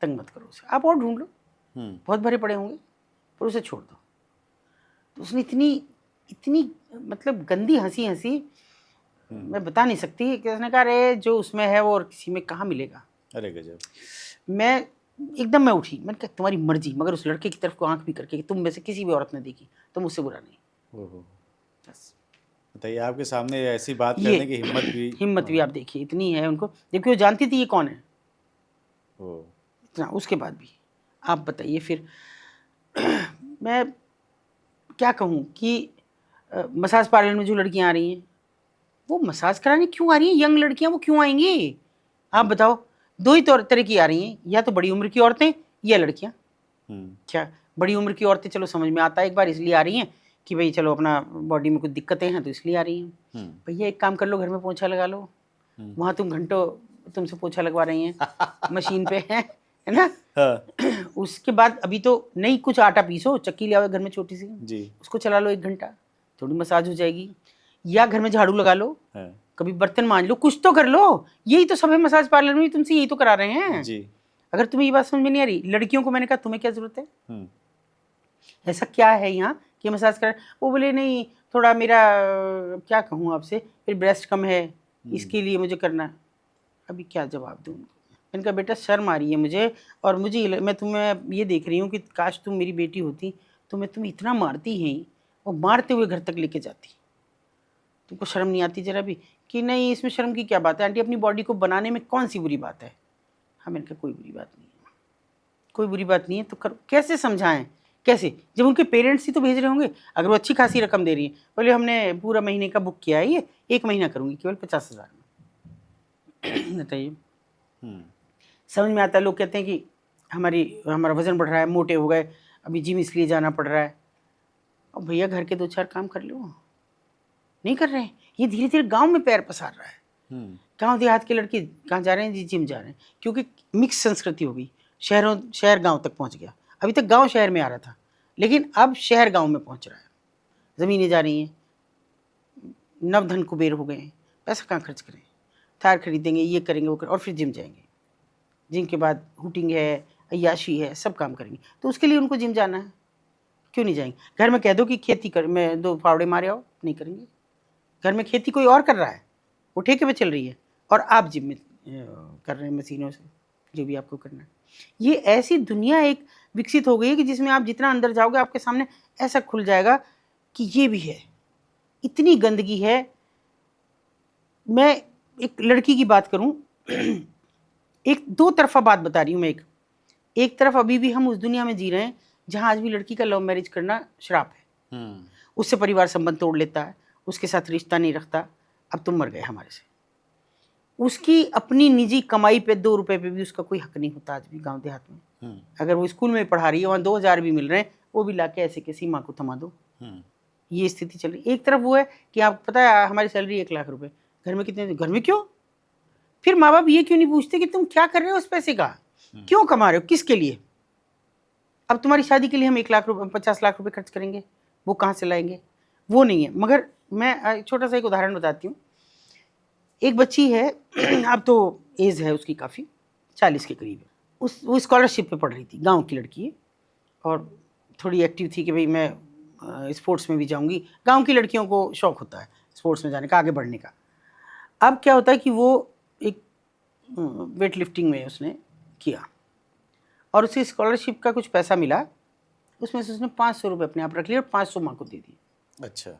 तंग मत करो उसे, आप और ढूंढ लो, बहुत भरे पड़े होंगे, पर उसे छोड़ दो। तो उसने इतनी मतलब गंदी हंसी हंसी, मैं बता नहीं सकती। उसने कहा अरे जो उसमें है वो और किसी में कहाँ मिलेगा। अरे गजब। मैं एकदम मैं उठी, मैंने कहा तुम्हारी मर्जी, मगर उस लड़के की तरफ को आंख भी करके कि तुम में से किसी भी औरत ने देखी तो मुझसे बुरा नहीं। ओहो, बस बताइए, आपके सामने ऐसी बात करने की हिम्मत भी आप देखिए इतनी है उनको, जबकि वो जानती थी ये कौन है। ओ। इतना उसके बाद भी आप बताइए फिर। मैं क्या कहूँ कि मसाज पार्लर में जो लड़कियां आ रही हैं, वो मसाज कराने क्यों आ रही हैं? यंग लड़कियां वो क्यों आएंगी? आप बताओ। दो ही तरह की आ रही हैं, या तो बड़ी उम्र की औरतें या लड़कियां। क्या बड़ी उम्र की औरतें चलो समझ में आता है एक बार, इसलिए आ रही हैं कि भाई चलो अपना बॉडी में कुछ दिक्कतें हैं तो इसलिए आ रही हैं। भैया एक काम कर लो, घर में पोछा लगा लो, वहाँ तुम घंटों तुमसे पोछा लगवा रही हैं मशीन पे है ना। हाँ। उसके बाद अभी तो नहीं, कुछ आटा पीसो, चक्की ले आओ घर में छोटी सी जी, उसको चला लो 1 घंटा, थोड़ी मसाज हो जाएगी। या घर में झाड़ू लगा लो, हाँ। कभी बर्तन मांज लो, कुछ तो कर लो। यही तो सब है मसाज पार्लर में, तुमसे यही तो करा रहे हैं जी। अगर तुम्हें ये बात समझ में नहीं आ रही, लड़कियों को मैंने कहा तुम्हें क्या जरूरत है, ऐसा क्या है यहाँ कि मसाज कर। वो बोले नहीं थोड़ा मेरा क्या कहूँ आपसे, फिर ब्रेस्ट कम है इसके लिए मुझे करना। अभी क्या जवाब दूँ उनको? मैंने कहा बेटा शर्म आ रही है मुझे, और मुझे मैं तुम्हें ये देख रही हूँ कि काश तुम मेरी बेटी होती तो मैं तुम्हें इतना मारती है और मारते हुए घर तक लेके जाती। तुमको शर्म नहीं आती जरा भी? कि नहीं इसमें शर्म की क्या बात है आंटी, अपनी बॉडी को बनाने में कौन सी बुरी बात है। हाँ मैंने कहा कोई बुरी बात नहीं है, कोई बुरी बात नहीं है तो करो। कैसे समझाएं, कैसे, जब उनके पेरेंट्स ही तो भेज रहे होंगे। अगर वो अच्छी खासी रकम दे रही है, बोले हमने पूरा महीने का बुक किया है, ये 1 महीना करूँगी केवल 50,000 में। बताइए समझ में आता है। लोग कहते हैं कि हमारा वजन बढ़ रहा है, मोटे हो गए, अभी जिम इसलिए जाना पड़ रहा है। और भैया घर के 2-4 काम कर लो, नहीं कर रहे हैं। ये धीरे धीरे गांव में पैर पसार रहा है। गांव देहात के लड़के कहाँ जा रहे हैं जी? जिम जा रहे हैं, क्योंकि मिक्स संस्कृति हो गई। शहर गांव तक पहुंच गया। अभी तक गांव शहर में आ रहा था, लेकिन अब शहर गांव में पहुंच रहा है। ज़मीनें जा रही हैं, नवधन कुबेर हो गए हैं, पैसा कहाँ खर्च करें? थार खरीदेंगे, ये करेंगे, वो करेंगे, और फिर जिम जाएंगे। जिम के बाद हुटिंग है, अय्याशी है, सब काम करेंगे। तो उसके लिए उनको जिम जाना है, क्यों नहीं जाएंगे? घर में कह दो कि खेती कर, मैं 2 फावड़े मारे आओ, नहीं करेंगे। घर में खेती कोई और कर रहा है, वो ठेके पे चल रही है, और आप जिम में कर रहे हैं मशीनों से जो भी आपको करना है। ये ऐसी दुनिया एक विकसित हो गई है कि जिसमें आप जितना अंदर जाओगे आपके सामने ऐसा खुल जाएगा कि ये भी है, इतनी गंदगी है। मैं एक लड़की की बात करूं, एक 2 तरफा बात बता रही हूँ मैं। एक तरफ अभी भी हम उस दुनिया में जी रहे हैं जहाँ आज भी लड़की का लव मैरिज करना श्राप है। उससे परिवार संबंध तोड़ लेता है, उसके साथ रिश्ता नहीं रखता। अब तुम मर गए हमारे से, उसकी अपनी निजी कमाई पे 2 रुपए पे भी उसका कोई हक नहीं होता आज भी गांव देहात में। अगर वो स्कूल में पढ़ा रही है, वहाँ 2,000 भी मिल रहे हैं, वो भी लाके ऐसे कैसी माँ को थमा दो। ये स्थिति चल रही। एक तरफ वो है कि आपको पता है हमारी सैलरी 1 लाख रुपए, घर में कितने? घर में क्यों? फिर माँ बाप ये क्यों नहीं पूछते कि तुम क्या कर रहे हो उस पैसे का, क्यों कमा रहे हो, किसके लिए? अब तुम्हारी शादी के लिए हम 1 लाख रुपए 50 लाख रुपए खर्च करेंगे, वो कहाँ से लाएंगे? वो नहीं है। मगर मैं छोटा सा एक उदाहरण बताती हूँ। एक बच्ची है, अब तो एज है उसकी काफ़ी, 40 के करीब है। वो स्कॉलरशिप पे पढ़ रही थी, गांव की लड़की है, और थोड़ी एक्टिव थी कि भाई मैं स्पोर्ट्स में भी जाऊंगी। गांव की लड़कियों को शौक होता है स्पोर्ट्स में जाने का, आगे बढ़ने का। अब क्या होता है कि वो एक वेट लिफ्टिंग में उसने किया और उसे स्कॉलरशिप का कुछ पैसा मिला, उसमें से उसने 500 रुपये अपने आप रख लिए और 500 माँ को दे दिए। अच्छा।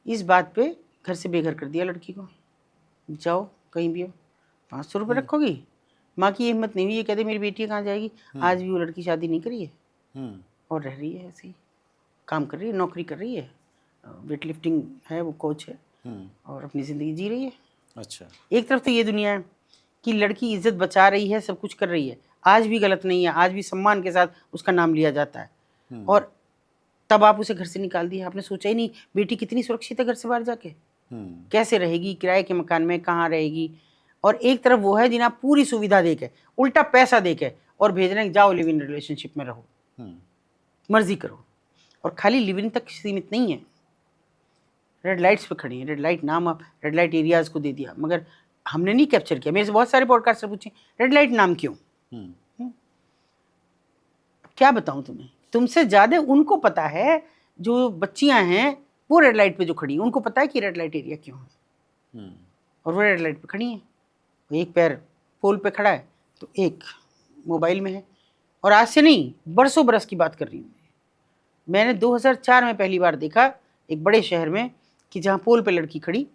इस बात पे घर से बेघर कर दिया लड़की को, जाओ कहीं भी हो, 500 रुपये रखोगी। माँ की हिम्मत नहीं हुई, ये कहते मेरी बेटी कहाँ जाएगी। आज भी वो लड़की शादी नहीं करी है और रह रही है ऐसे ही, काम कर रही है, नौकरी कर रही है, वेट लिफ्टिंग है, वो कोच है और अपनी ज़िंदगी जी रही है। अच्छा। एक तरफ तो ये दुनिया है कि लड़की इज्जत बचा रही है, सब कुछ कर रही है, आज भी गलत नहीं है, आज भी सम्मान के साथ उसका नाम लिया जाता है। और तब आप उसे घर से निकाल दिया, आपने सोचा ही नहीं बेटी कितनी सुरक्षित है घर से बाहर जाके, कैसे रहेगी, किराए के मकान में कहाँ रहेगी। और एक तरफ वो है जिन्हें पूरी सुविधा देके, उल्टा पैसा देके और भेज रहे हैं जाओ लिव इन रिलेशनशिप में रहो, मर्जी करो। और खाली लिव इन तक सीमित नहीं है, रेड लाइट्स पे खड़ी है, रेड लाइट नाम आप रेड लाइट एरियाज को दे दिया, मगर हमने नहीं कैप्चर किया। मेरे से बहुत सारे पॉडकास्टर पूछे रेड लाइट नाम क्यों। क्या बताऊं तुम्हें, तुमसे ज्यादा उनको पता है, जो बच्चियां हैं वो रेड लाइट पे जो खड़ी हैं, उनको पता है कि रेड लाइट एरिया क्यों है। और वो रेड लाइट पे खड़ी हैं, एक पैर पोल पे खड़ा है तो एक मोबाइल में है। और आज से नहीं, बरसों बरस की बात कर रही हूँ। मैंने 2004 में पहली बार देखा एक बड़े शहर में कि जहाँ पोल पे लड़की खड़ी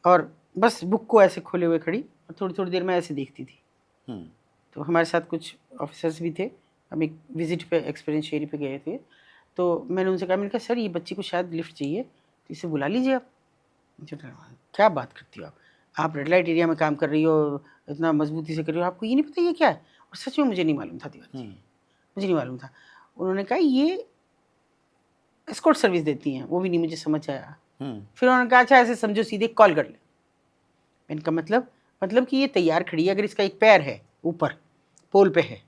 और बस बुक को ऐसे खोले हुए खड़ी और थोड़ी थोड़ी देर में ऐसे देखती थी। तो हमारे साथ कुछ ऑफिसर्स भी थे, हम एक विजिट पे एक्सपीरियंस शेरी पे गए थे। तो मैंने उनसे कहा, मैंने कहा सर ये बच्ची को शायद लिफ्ट चाहिए, तो इसे बुला लीजिए आप। क्या बात करती हो आप रेड लाइट एरिया में काम कर रही हो, इतना मजबूती से कर रही हो, आपको ये नहीं पता ये क्या है। और सच में मुझे नहीं मालूम था दीवार जी, मुझे नहीं मालूम था। उन्होंने कहा ये एस्कॉर्ट सर्विस देती हैं, वो भी नहीं मुझे समझ आया। फिर उन्होंने कहा अच्छा ऐसे समझो सीधे कॉल कर ले। मैंने कहा मतलब कि ये तैयार खड़ी है, अगर इसका एक पैर है ऊपर पोल पे है,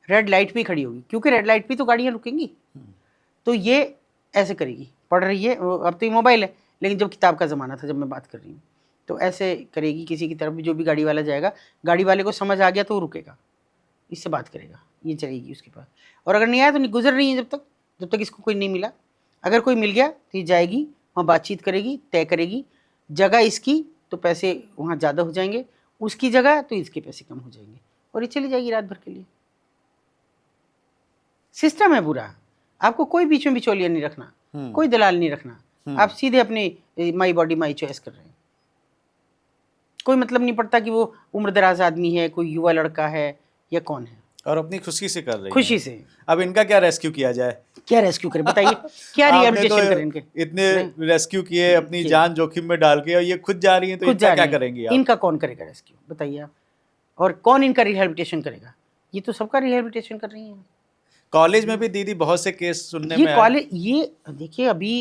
रेड लाइट पे खड़ी होगी, क्योंकि रेड लाइट पे तो गाड़ियाँ रुकेंगी, तो ये ऐसे करेगी। पढ़ रही है, अब तो ये मोबाइल है, लेकिन जब किताब का ज़माना था, जब मैं बात कर रही हूँ, तो ऐसे करेगी किसी की तरफ भी, जो भी गाड़ी वाला जाएगा, गाड़ी वाले को समझ आ गया तो वो रुकेगा, इससे बात करेगा, ये चलेगी उसके पास। और अगर नहीं आया तो नहीं गुजर रही है जब तक इसको कोई नहीं मिला। अगर कोई मिल गया तो ये जाएगी वहाँ, बातचीत करेगी, तय करेगी जगह इसकी तो पैसे वहाँ ज़्यादा हो जाएंगे, उसकी जगह तो इसके पैसे कम हो जाएंगे, और ये चली जाएगी रात भर के लिए। सिस्टम है पूरा, आपको कोई बीच में बिचौलिया नहीं रखना, कोई दलाल नहीं रखना, आप सीधे अपने माई बॉडी माई चॉइस कर रहे हैं। कोई मतलब नहीं पड़ता कि वो उम्रदराज आदमी है, कोई युवा लड़का है या कौन है, और अपनी खुशी से कर रही खुशी हैं। से। अब इनका क्या रेस्क्यू किया जाए, क्या रेस्क्यू करें बताइए, क्या रिहेबिलिटेशन करें इनके। इतने रेस्क्यू किए, अपनी जान जोखिम में डाल के, और ये खुद जा रही हैं, तो इनका क्या करेंगे आप? इनका कौन करेगा रेस्क्यू बताइए आप, और कौन इनका रिहेबिलिटेशन करेगा। ये तो सबका रिहेबिलिटेशन कर रही हैं। कॉलेज में भी दीदी बहुत से केस सुनने में कॉलेज, ये देखिए अभी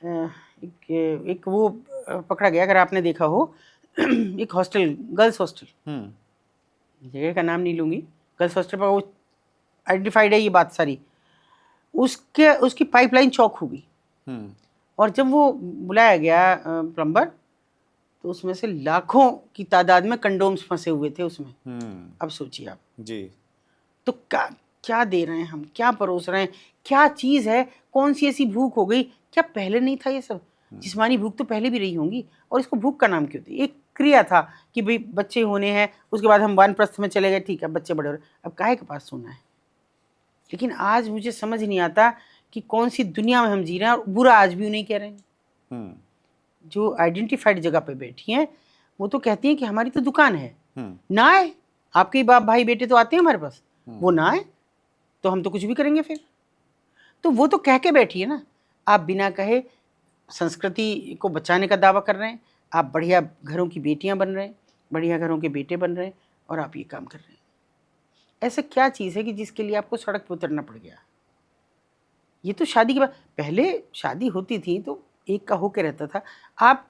एक वो पकड़ा गया, अगर आपने देखा हो, एक हॉस्टल, गर्ल्स हॉस्टल, जगह का नाम नहीं लूंगी, गर्ल्स हॉस्टल पर वो आइडेंटिफाइड है ये बात सारी, उसकी पाइपलाइन चौक हो गई। और जब वो बुलाया गया प्लम्बर, तो उसमें से लाखों की तादाद में कंडोम्स फंसे हुए थे उसमें। अब सोचिए आप जी, तो क्या दे रहे हैं हम, क्या परोस रहे हैं, क्या चीज़ है, कौन सी ऐसी भूख हो गई, क्या पहले नहीं था ये सब। जिस्मानी भूख तो पहले भी रही होंगी, और इसको भूख का नाम क्यों दिया। एक क्रिया था कि भाई बच्चे होने हैं, उसके बाद हम वानप्रस्थ में चले गए, ठीक है बच्चे बड़े हो रहे, अब काहे के पास सोना है। लेकिन आज मुझे समझ नहीं आता कि कौन सी दुनिया में हम जी रहे हैं, और बुरा आज भी उन्हें कह रहे हैं। जो आइडेंटिफाइड जगह पे बैठी हैं वो तो कहती हैं कि हमारी तो दुकान है, ना आए आपके बाप भाई बेटे तो आते हैं हमारे पास, वो ना आए तो हम तो कुछ भी करेंगे फिर। तो वो तो कह के बैठी है ना, आप बिना कहे संस्कृति को बचाने का दावा कर रहे हैं, आप बढ़िया घरों की बेटियां बन रहे हैं, बढ़िया घरों के बेटे बन रहे हैं, और आप ये काम कर रहे हैं। ऐसा क्या चीज़ है कि जिसके लिए आपको सड़क पर उतरना पड़ गया। ये तो शादी के बाद, पहले शादी होती थी तो एक का होके रहता था, आप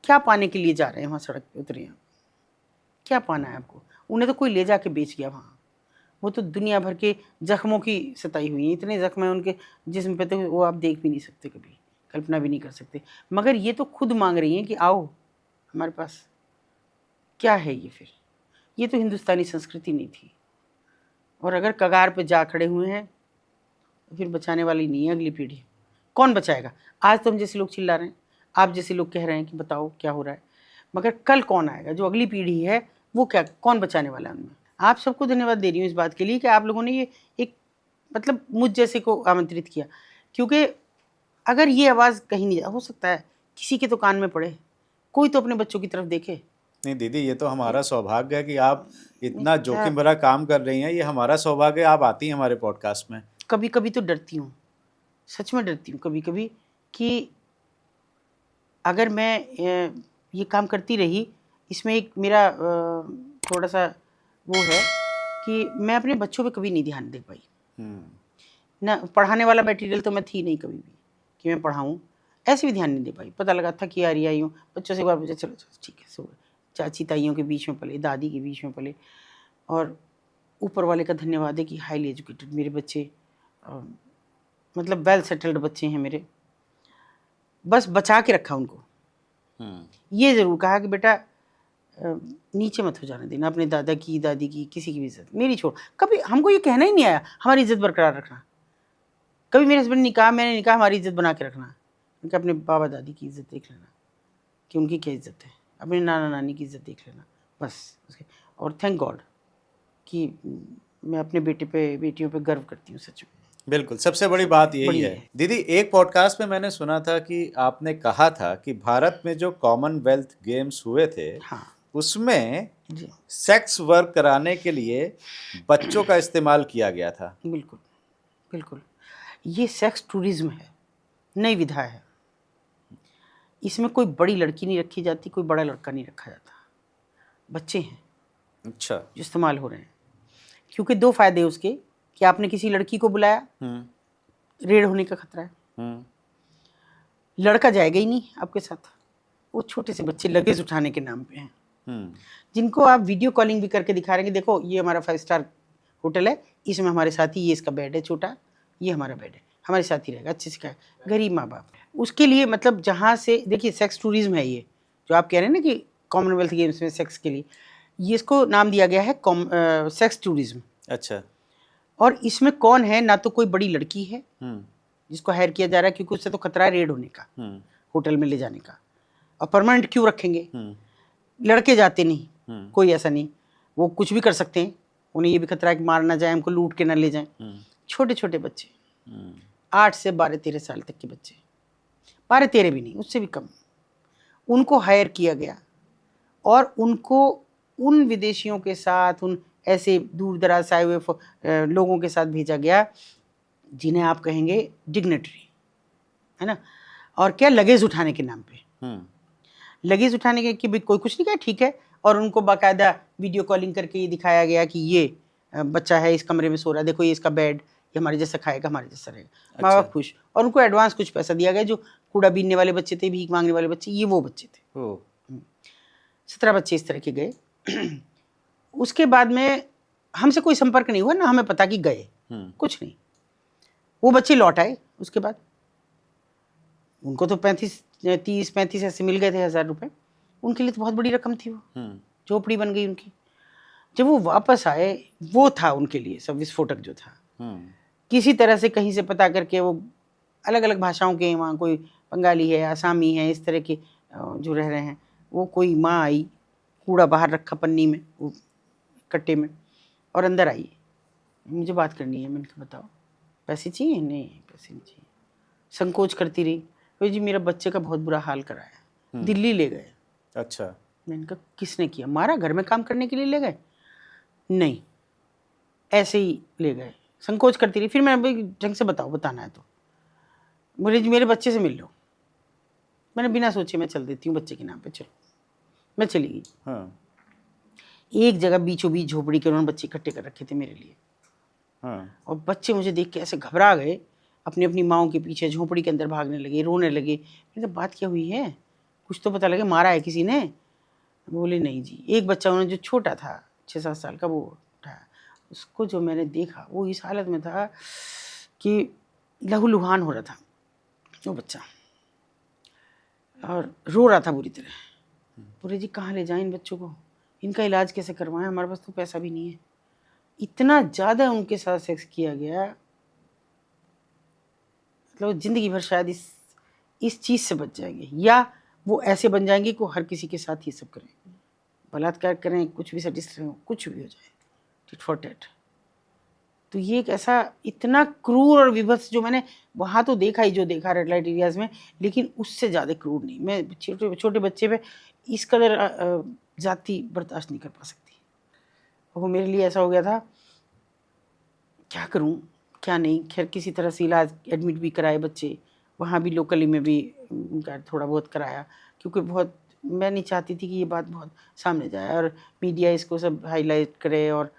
क्या पाने के लिए जा रहे हैं वहाँ सड़क पे उतरे हैं, क्या पाना है आपको। उन्हें तो कोई ले जाके बेच गया वहाँ, वो तो दुनिया भर के जख्मों की सताई हुई है, इतने जख्म हैं उनके जिस्म पे तो वो आप देख भी नहीं सकते, कभी कल्पना भी नहीं कर सकते। मगर ये तो खुद मांग रही हैं कि आओ हमारे पास। क्या है ये फिर, ये तो हिंदुस्तानी संस्कृति नहीं थी। और अगर कगार पे जा खड़े हुए हैं तो फिर बचाने वाली नहीं है अगली पीढ़ी, कौन बचाएगा? आज तो हम जैसे लोग चिल्ला रहे हैं, आप जैसे लोग कह रहे हैं कि बताओ क्या हो रहा है, मगर कल कौन आएगा? जो अगली पीढ़ी है वो क्या, कौन बचाने वाला है उनमें? आप सबको धन्यवाद दे रही हूँ इस बात के लिए कि आप लोगों ने ये एक मतलब मुझ जैसे को आमंत्रित किया, क्योंकि अगर ये आवाज़ कहीं नहीं हो सकता है किसी के तो कान में पड़े, कोई तो अपने बच्चों की तरफ देखे। नहीं दीदी, ये तो हमारा सौभाग्य है कि आप इतना जोखिम भरा काम कर रही हैं। ये हमारा सौभाग्य है, आप आती हैं हमारे पॉडकास्ट में। कभी कभी तो डरती हूँ, सच में डरती हूँ कभी कभी कि अगर मैं ये काम करती रही, इसमें एक मेरा थोड़ा सा वो है कि मैं अपने बच्चों पे कभी नहीं ध्यान दे पाई ना। पढ़ाने वाला मटेरियल तो मैं थी नहीं कभी भी कि मैं पढ़ाऊँ, ऐसे भी ध्यान नहीं दे पाई। पता लगा था कि यार आई हूँ, बच्चों से एक बार पूछा, चलो ठीक है सो, चाची ताइयों के बीच में पले, दादी के बीच में पले, और ऊपर वाले का धन्यवाद है कि हाईली एजुकेटेड मेरे बच्चे, मतलब वेल सेटल्ड बच्चे हैं मेरे, बस बचा के रखा उनको। ये ज़रूर कहा कि बेटा नीचे मत हो जाने देना अपने दादा की, दादी की, किसी की भी इज्जत, मेरी छोड़। कभी हमको ये कहना ही नहीं आया हमारी इज्जत बरकरार रखना। कभी मेरे हस्बैंड ने कहा, मैंने नहीं कहा हमारी इज्जत बना के रखना, उनके अपने बाबा दादी की इज्जत देख लेना कि उनकी क्या इज्जत है, अपने नाना नानी की इज्जत देख लेना बस उसके। और थैंक गॉड कि मैं अपने बेटे पे, बेटियों पे गर्व करती हूँ सच में। बिल्कुल, सबसे बड़ी बात यही है दीदी। एक पॉडकास्ट में मैंने सुना था कि आपने कहा था कि भारत में जो कॉमनवेल्थ गेम्स हुए थे, हाँ उसमें जी, सेक्स वर्क कराने के लिए बच्चों का इस्तेमाल किया गया था। बिल्कुल बिल्कुल। ये सेक्स टूरिज्म है, नई विधा है। इसमें कोई बड़ी लड़की नहीं रखी जाती, कोई बड़ा लड़का नहीं रखा जाता, बच्चे हैं अच्छा, जो इस्तेमाल हो रहे हैं। क्योंकि दो फायदे उसके कि आपने किसी लड़की को बुलाया, रेड होने का खतरा है, लड़का जाएगा ही नहीं आपके साथ। वो छोटे से बच्चे लगेज उठाने के नाम पे हैं, जिनको आप वीडियो कॉलिंग भी करके दिखा रहे हैं कि देखो ये हमारा 5 स्टार होटल है, इसमें हमारे साथ ही ये इसका बेड है छोटा, ये हमारा बेड है, हमारे साथ ही रहेगा, अच्छे से क्या, गरीब माँ बाप है उसके लिए। मतलब जहाँ से देखिए सेक्स टूरिज्म है ये जो आप कह रहे हैं ना कि कॉमनवेल्थ गेम्स में सेक्स के लिए, ये इसको नाम दिया गया है सेक्स टूरिज्म। अच्छा, और इसमें कौन है, ना तो कोई बड़ी लड़की है जिसको हायर किया जा रहा है, क्योंकि उससे तो खतरा है रेड होने का, होटल में ले जाने का, और परमानेंट क्यों रखेंगे। लड़के जाते नहीं, कोई ऐसा नहीं, वो कुछ भी कर सकते हैं, उन्हें ये भी खतरा है कि मार ना जाए, हमको लूट के ना ले जाएं। छोटे छोटे बच्चे, 8 से 12-13 साल तक के बच्चे, 12-13 भी नहीं, उससे भी कम, उनको हायर किया गया और उनको उन विदेशियों के साथ, उन ऐसे दूर दराज से आए हुए लोगों के साथ भेजा गया जिन्हें आप कहेंगे डिग्नेटरी, है ना, और क्या, लगेज उठाने के नाम पे। लगेज उठाने के कि भी कोई कुछ नहीं कहा, ठीक है, और उनको बाकायदा वीडियो कॉलिंग करके ये दिखाया गया कि ये बच्चा है इस कमरे में सो रहा है, देखो ये इसका बेड, ये हमारे जैसा खाएगा, हमारे जैसा रहेगा। अच्छा। माँ बाप खुश, और उनको एडवांस कुछ पैसा दिया गया। जो कूड़ा बीनने वाले बच्चे थे, भीख मांगने वाले बच्चे, ये वो बच्चे थे। 17 बच्चे इस तरह के गए। उसके बाद में हमसे कोई संपर्क नहीं हुआ, ना हमें पता कि गए, कुछ नहीं। वो बच्चे लौट आए उसके बाद, उनको तो 30-35 ऐसे मिल गए थे 1000 रुपये, उनके लिए तो बहुत बड़ी रकम थी, वो झोपड़ी बन गई उनकी। जब वो वापस आए, वो था उनके लिए सब विस्फोटक जो था। किसी तरह से कहीं से पता करके, वो अलग अलग भाषाओं के, वहाँ कोई बंगाली है, आसामी है, इस तरह के जो रह रहे हैं, वो कोई माँ आई, कूड़ा बाहर रखा पन्नी में, वो कट्टे में, और अंदर आई, मुझे बात करनी है। मैंने कहा बताओ, पैसे चाहिए? नहीं पैसे नहीं चाहिए। संकोच करती रही, तो जी मेरा बच्चे का बहुत बुरा हाल कराया, दिल्ली ले गए। अच्छा। मैंने कहा किसने किया? मारा? घर में काम करने के लिए ले गए? नहीं, ऐसे ही ले गए। संकोच करती रही, फिर मैं ढंग से बताओ, बताना है तो। बोले जी मेरे बच्चे से मिल लो। मैंने बिना सोचे मैं चल देती हूँ बच्चे के नाम पे, चलो। मैं चली गई। हाँ। एक जगह बीचों बीच झोपड़ी के उन्होंने बच्चे इकट्ठे कर रखे थे मेरे लिए। हाँ। और बच्चे मुझे देख के ऐसे घबरा गए, अपनी अपनी माओं के पीछे झोपड़ी के अंदर भागने लगे, रोने लगे। मैंने कहा बात क्या हुई है, कुछ तो पता लगे, मारा है किसी ने? बोले नहीं जी। एक बच्चा उन्होंने जो छोटा था 6-7 साल का, वो उठाया, उसको जो मैंने देखा, वो इस हालत में था कि लहूलुहान हो रहा था वो बच्चा, और रो रहा था बुरी तरह। बोले जी कहाँ ले जाएं इन बच्चों को, इनका इलाज कैसे करवाएं, हमारे पास तो पैसा भी नहीं है। इतना ज़्यादा उनके साथ सेक्स किया गया, मतलब ज़िंदगी भर शायद इस चीज़ से बच जाएंगे, या वो ऐसे बन जाएंगे कि हर किसी के साथ ये सब करें, बलात्कार करें, कुछ भी सटिस्फाई हो, कुछ भी हो जाए, टिट फॉर टैट। तो ये एक ऐसा इतना क्रूर और विभत्स, जो मैंने वहाँ तो देखा ही जो देखा रेड लाइट एरियाज़ में, लेकिन उससे ज़्यादा क्रूर नहीं। मैं छोटे छोटे बच्चे पे इस कदर जाति बर्दाश्त नहीं कर पा सकती। वो मेरे लिए ऐसा हो गया था, क्या करूं क्या नहीं। खैर किसी तरह से इलाज, एडमिट भी कराए बच्चे, वहाँ भी लोकली में भी उनका थोड़ा बहुत कराया, क्योंकि बहुत मैं नहीं चाहती थी कि ये बात बहुत सामने जाए और मीडिया इसको सब हाईलाइट करे। और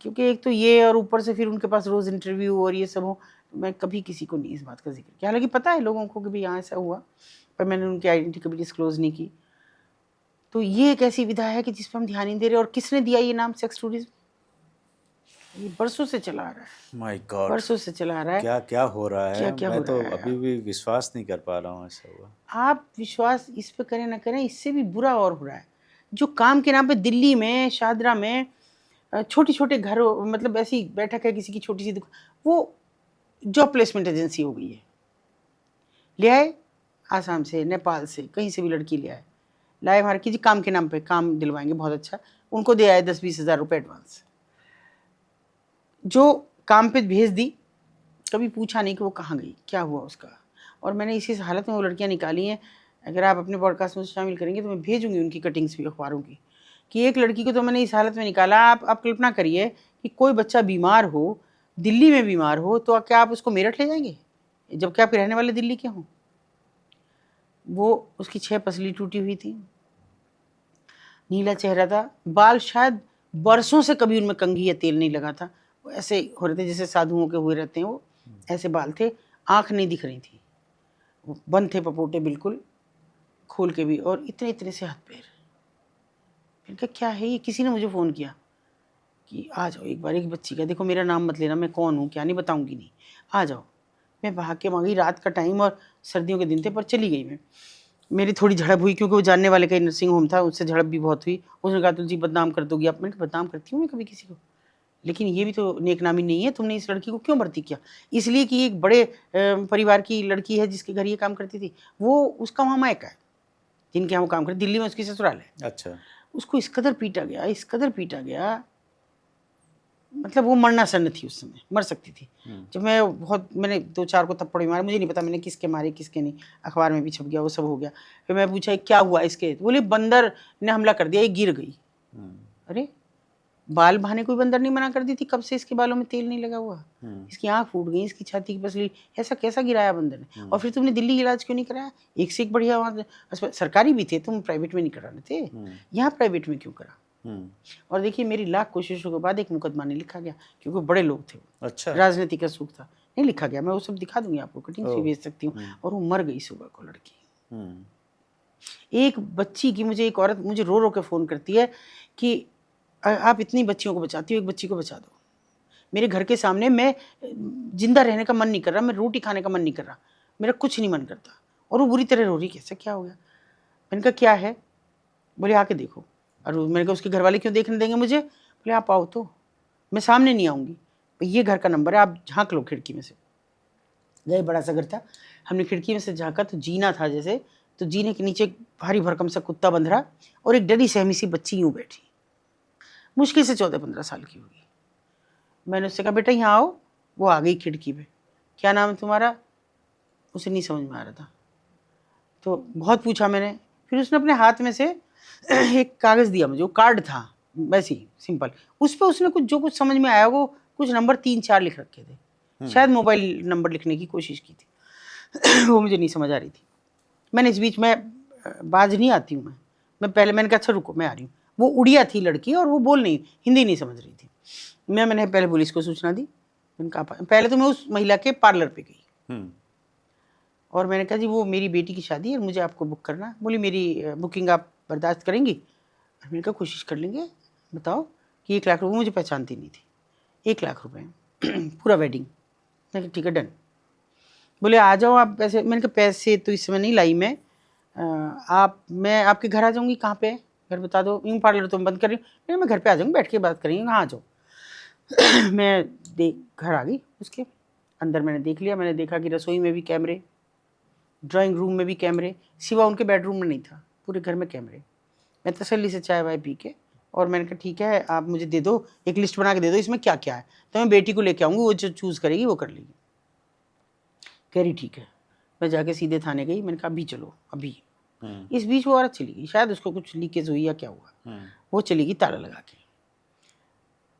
क्योंकि एक तो ये, और ऊपर से फिर उनके पास रोज़ इंटरव्यू और ये सब हो, तो मैं कभी किसी को नहीं इस बात का जिक्र किया। हालांकि पता है लोगों को कि भाई यहाँ ऐसा हुआ, पर मैंने उनकी आइडेंटिटी कभी डिस्क्लोज नहीं की। तो ये एक ऐसी विधा है कि जिस पर हम ध्यान नहीं दे रहे। और किसने दिया ये नाम सेक्स टूरिज्म? ये बरसों से चला आ रहा है, माय गॉड, बरसों से चला आ रहा है। क्या क्या हो रहा है? क्या मैं हो तो रहा है अभी भी विश्वास नहीं कर पा रहा हूँ ऐसा हुआ। आप विश्वास इस पे करें ना करें, इससे भी बुरा और हो रहा है। जो काम के नाम पे दिल्ली में, शाहदरा में छोटे छोटे घरों, मतलब ऐसी बैठक है किसी की छोटी सी दुकान, वो जॉब प्लेसमेंट एजेंसी हो गई है। ले आए आसाम से, नेपाल से, कहीं से भी लड़की ले आए, लाए हमारे किसी काम के नाम पे, काम दिलवाएंगे बहुत अच्छा, उनको दे आए 10-20 हज़ार रुपये एडवांस। जो काम पे भेज दी, कभी पूछा नहीं कि वो कहाँ गई, क्या हुआ उसका। और मैंने इसी हालत में वो लड़कियां निकाली हैं। अगर आप अपने पॉडकास्ट में शामिल करेंगे तो मैं भेजूंगी उनकी कटिंग्स भी अखबारों की, कि एक लड़की को तो मैंने इस हालत में निकाला। आप कल्पना करिए कि कोई बच्चा बीमार हो, दिल्ली में बीमार हो, तो क्या आप उसको मेरठ ले जाएंगे, जबकि आपके रहने वाले दिल्ली के हों? वो उसकी 6 पसली टूटी हुई थी, नीला चेहरा था, बाल शायद बरसों से कभी उनमें कंघी या तेल नहीं लगा था, वो ऐसे हो रहे थे जैसे साधुओं के हुए रहते हैं, वो ऐसे बाल थे। आँख नहीं दिख रही थी, वो बंद थे पपोटे बिल्कुल, खोल के भी, और इतने इतने से हाथ पैर। मैंने कहा क्या है ये? किसी ने मुझे फ़ोन किया कि आ जाओ एक बार, एक बच्ची का, देखो मेरा नाम मत लेना, मैं कौन हूँ क्या नहीं बताऊँगी नहीं, आ जाओ। मैं भाग के मांगी, रात का टाइम और सर्दियों के दिन थे, पर चली गई मैं। मेरी थोड़ी झड़प हुई, क्योंकि वो जानने वाले का नर्सिंग होम था, उससे झड़प भी बहुत हुई। उसने कहा तुलसी बदनाम कर दोगी आप। मैंने कहा बदनाम करती हूँ मैं कभी किसी को? लेकिन ये भी तो नेकनामी नहीं है, तुमने इस लड़की को क्यों भर्ती किया? इसलिए कि एक बड़े परिवार की लड़की है जिसके घर ये काम करती थी, वो उसका वहाँ मायका है, जिनके यहाँ वो काम करती, दिल्ली में उसकी ससुराल है। अच्छा। उसको इस कदर पीटा गया, इस कदर पीटा गया, मतलब वो मरना सन्न थी उस समय, मर सकती थी। जब मैंने 2-4 को थप्पड़ भी मारे, मुझे नहीं पता मैंने किसके मारे किसके नहीं, अखबार में भी छप गया, वो सब हो गया। फिर मैं पूछा क्या हुआ इसके, तो बोले बंदर ने हमला कर दिया, ये गिर गई। अरे बाल बहाने कोई बंदर नहीं मना कर दी थी, कब से इसके बालों में तेल नहीं लगा हुआ? इसकी आंख फूट गई, इसकी छाती की पसली, ऐसा कैसा गिराया बंदर ने? और फिर तुमने दिल्ली इलाज क्यों नहीं कराया? एक से एक बढ़िया वहाँ सरकारी भी थे, तुम प्राइवेट में नहीं कराने थे, यहाँ प्राइवेट में क्यों करा? और देखिए मेरी लाख कोशिशों के बाद एक मुकदमा नहीं लिखा गया, क्योंकि बड़े लोग थे। अच्छा। राजनीति का सुख था, नहीं लिखा गया। मैं वो सब दिखा दूंगी आपको, कटिंग भी भेज सकती हूँ। और वो मर गई सुबह को लड़की। एक बच्ची की, मुझे एक औरत मुझे रो रो के फ़ोन करती है कि आप इतनी बच्चियों को बचाती हो, एक बच्ची को बचा दो। मेरे घर के सामने, मैं जिंदा रहने का मन नहीं कर रहा, मैं रोटी खाने का मन नहीं कर रहा, मेरा कुछ नहीं मन करता, और वो बुरी तरह रो रही, कैसे क्या हो गया? मैंने कहा क्या है? बोले आके देखो। और मैंने कहा उसके घर वाले क्यों देखने देंगे मुझे? बोले आप आओ तो, मैं सामने नहीं आऊँगी, ये घर का नंबर है, आप झाँक लो खिड़की में से। गए, बड़ा सा घर था, हमने खिड़की में से झाँका तो जीना था जैसे, तो जीने के नीचे भारी भरकम सा कुत्ता बंध रहा, और एक डरी सहमी सी बच्ची यूँ बैठी, मुश्किल से 14-15 साल की होगी। मैंने उससे कहा बेटा यहाँ आओ। वो आ गई खिड़की पे। क्या नाम है तुम्हारा? उसे नहीं समझ में आ रहा था, तो बहुत पूछा मैंने। फिर उसने अपने हाथ में से एक कागज़ दिया मुझे, वो कार्ड था वैसे ही सिंपल, उस पर उसने कुछ समझ में आया, वो कुछ नंबर 3-4 लिख रखे थे, शायद मोबाइल नंबर लिखने की कोशिश की थी। वो मुझे नहीं समझ आ रही थी। मैंने इस बीच में, बाज नहीं आती हूँ मैं पहले, मैंने कहा अच्छा रुको मैं आ रही हूँ। वो उड़िया थी लड़की, और वो हिंदी नहीं समझ रही थी। मैंने पहले पुलिस को सूचना दी। मैंने कहा पहले तो मैं उस महिला के पार्लर पे गई, और मैंने कहा जी वो मेरी बेटी की शादी है, मुझे आपको बुक करना। बोली मेरी बुकिंग आप बर्दाश्त करेंगी? मैंने कहा कोशिश कर लेंगे, बताओ कि 1 लाख रुपये, मुझे पहचानती नहीं थी, 1 लाख रुपये पूरा वेडिंग। मैंने कहा ठीक है डन। बोले आ जाओ आप पैसे। मैंने कहा पैसे तो इस समय नहीं लाई मैं, मैं आपके घर आ जाऊँगी। कहाँ पे? घर बता दो। यूँ पार्लर तुम बंद कर रही हो? मैं घर पे आ जाऊँगी, बैठ के बात करेंगे, कहाँ आ जाओ। मैं घर आ गई उसके, अंदर मैंने देख लिया, मैंने देखा कि रसोई में भी कैमरे, ड्राइंग रूम में भी कैमरे, सिवा उनके बेडरूम में नहीं था, पूरे घर में कैमरे। मैं तसल्ली से चाय वाय पी के और मैंने कहा ठीक है, आप मुझे दे दो, एक लिस्ट बना के दे दो इसमें क्या क्या है, तो मैं बेटी को लेके आऊँगी, वो जो चूज़ करेगी वो कर लेगी। कह रही ठीक है। मैं जाके सीधे थाने गई, मैंने कहा अभी चलो अभी। इस बीच वो औरत चली गई, शायद उसको कुछ लीकेज हुई या क्या हुआ, वो चली गई ताला लगा के।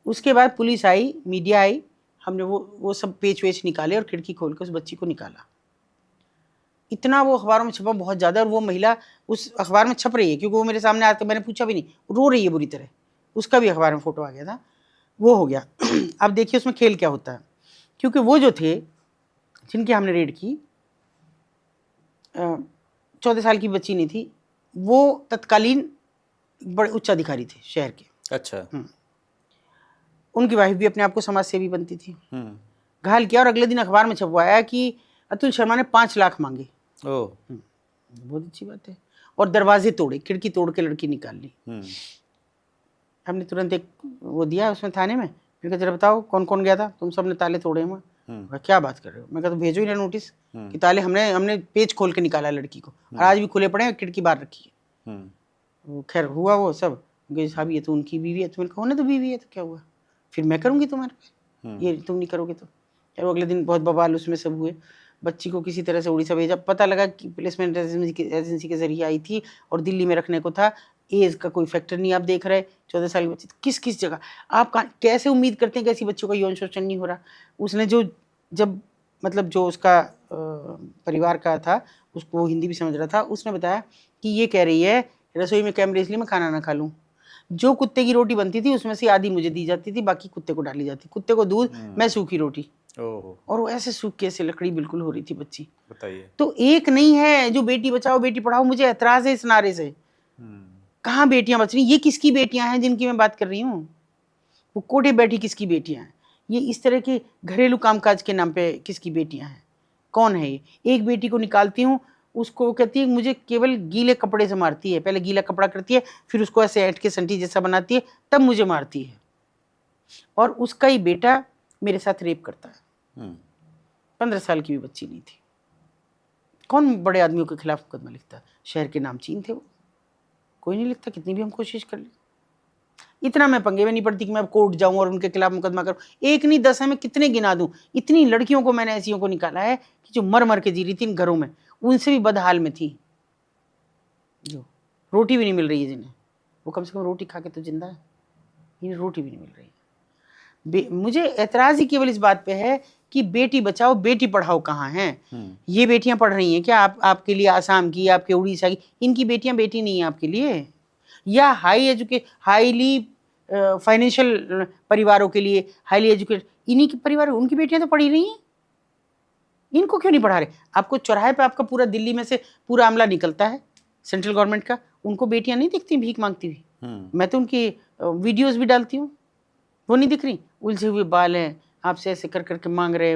उसके बाद पुलिस आई, मीडिया आई, हमने वो सब पेच वेच निकाले और खिड़की खोल के उस बच्ची को निकाला। इतना वो अखबारों में छपा बहुत ज़्यादा, और वो महिला उस अखबार में छप रही है, क्योंकि वो मेरे सामने आकर, मैंने पूछा भी नहीं, रो रही है बुरी तरह, उसका भी अखबार में फ़ोटो आ गया था। वो हो गया। अब देखिए उसमें खेल क्या होता है, क्योंकि वो जो थे जिनकी हमने रेड की, 14 साल की बच्ची नहीं थी, वो तत्कालीन बड़े उच्च अधिकारी थे शहर के। अच्छा। उनकी वाइफ भी अपने आप को समाज सेवी बनती थी। घायल किया और अगले दिन अखबार में छपवाया कि अतुल शर्मा ने 5 लाख मांगे। ओह, बहुत अच्छी बात है। और दरवाजे तोड़े, खिड़की तोड़ के लड़की निकाल ली। हमने तुरंत एक वो दिया उसमें थाने में, फिर कहा जरा बताओ कौन कौन गया था, तुम सब ने ताले तोड़े हुए। क्या बात कर रहे हो? मैं कहा तो भेजो ही ना नोटिस कि ताले हमने पेज खोल के निकाला लड़की को, और आज भी खुले पड़े हैं, खिड़की बाहर रखी है। वो खैर हुआ वो सब, साहब ये तो उनकी बीवी है। तो मैंने कहा होने तो बीवी है तो क्या हुआ, फिर मैं करूँगी तुम्हारे पे, ये तुम नहीं करोगे तो। खैर अगले दिन बहुत बवाल उसमें सब हुए। बच्ची को किसी तरह से उड़ीसा भेजा, पता लगा कि प्लेसमेंट एजेंसी के जरिए आई थी और दिल्ली में रखने को था। एज का कोई फैक्टर नहीं, आप देख रहे 14 साल की बच्ची, किस किस जगह आप कैसे उम्मीद करते हैं कि ऐसी बच्चों का यौन शोषण नहीं हो रहा। उसने जब मतलब जो उसका परिवार का था, उसको हिंदी भी समझ रहा था, उसने बताया कि ये कह रही है रसोई में कैमरे इसलिए मैं खाना ना खा लूँ। जो कुत्ते की रोटी बनती थी उसमें से आधी मुझे दी जाती थी, बाकी कुत्ते को डाली जाती, कुत्ते को दूध, मैं सूखी रोटी। और वो ऐसे सूखे से लकड़ी बिल्कुल हो रही थी बच्ची। बताइए। तो एक नहीं है जो बेटी बचाओ बेटी पढ़ाओ, मुझे ऐतराज है इस नारे से। कहाँ बेटियां बच रही, ये किसकी बेटियां हैं जिनकी मैं बात कर रही हूँ? वो कोठे बैठी किसकी बेटियां हैं? ये इस तरह के घरेलू कामकाज के नाम पे किसकी बेटियां हैं? कौन है ये? एक बेटी को निकालती हूँ, उसको कहती है मुझे केवल गीले कपड़े से मारती है, पहले गीला कपड़ा करती है, फिर उसको ऐसे ऐंठ के संटी जैसा बनाती है, तब मुझे मारती है। और उसका ही बेटा मेरे साथ रेप करता है। 15 साल की भी बच्ची नहीं थी। कौन बड़े आदमियों के खिलाफ मुकदमा लिखता? शहर के नामचीन थे वो, कोई नहीं लिखता, कितनी भी हम कोशिश कर लें। इतना मैं पंगे में नहीं पड़ती कि मैं कोर्ट जाऊं और उनके खिलाफ मुकदमा करूं। एक नहीं 10 है, मैं कितने गिना दूं। इतनी लड़कियों को मैंने ऐसियों को निकाला है कि जो मर मर के जी रही थी इन घरों में, उनसे भी बदहाल में थी, जो रोटी भी नहीं मिल रही है जिन्हें, वो कम से कम रोटी खा के तो जिंदा है, इन्हें रोटी भी नहीं मिल रही है। मुझे एतराज ही केवल इस बात पे है कि बेटी बचाओ बेटी पढ़ाओ कहाँ है? ये बेटियां पढ़ रही हैं क्या? आपके लिए आसाम की, आपके उड़ीसा की, इनकी बेटियां बेटी नहीं है आपके लिए? या हाईली फाइनेंशियल परिवारों के लिए, हाईली एजुकेटेड इन्हीं के परिवार, उनकी बेटियां तो पढ़ी रही हैं, इनको क्यों नहीं पढ़ा रहे? आपको चौराहे पे आपका पूरा दिल्ली में से पूरा अमला निकलता है सेंट्रल गवर्नमेंट का, उनको बेटियां नहीं दिखती भीख मांगती हुई? मैं तो उनकी वीडियोस भी डालती हूँ, वो नहीं दिख रही? उलझे हुए बाल हैं, आपसे ऐसे कर करके मांग रहे हैं।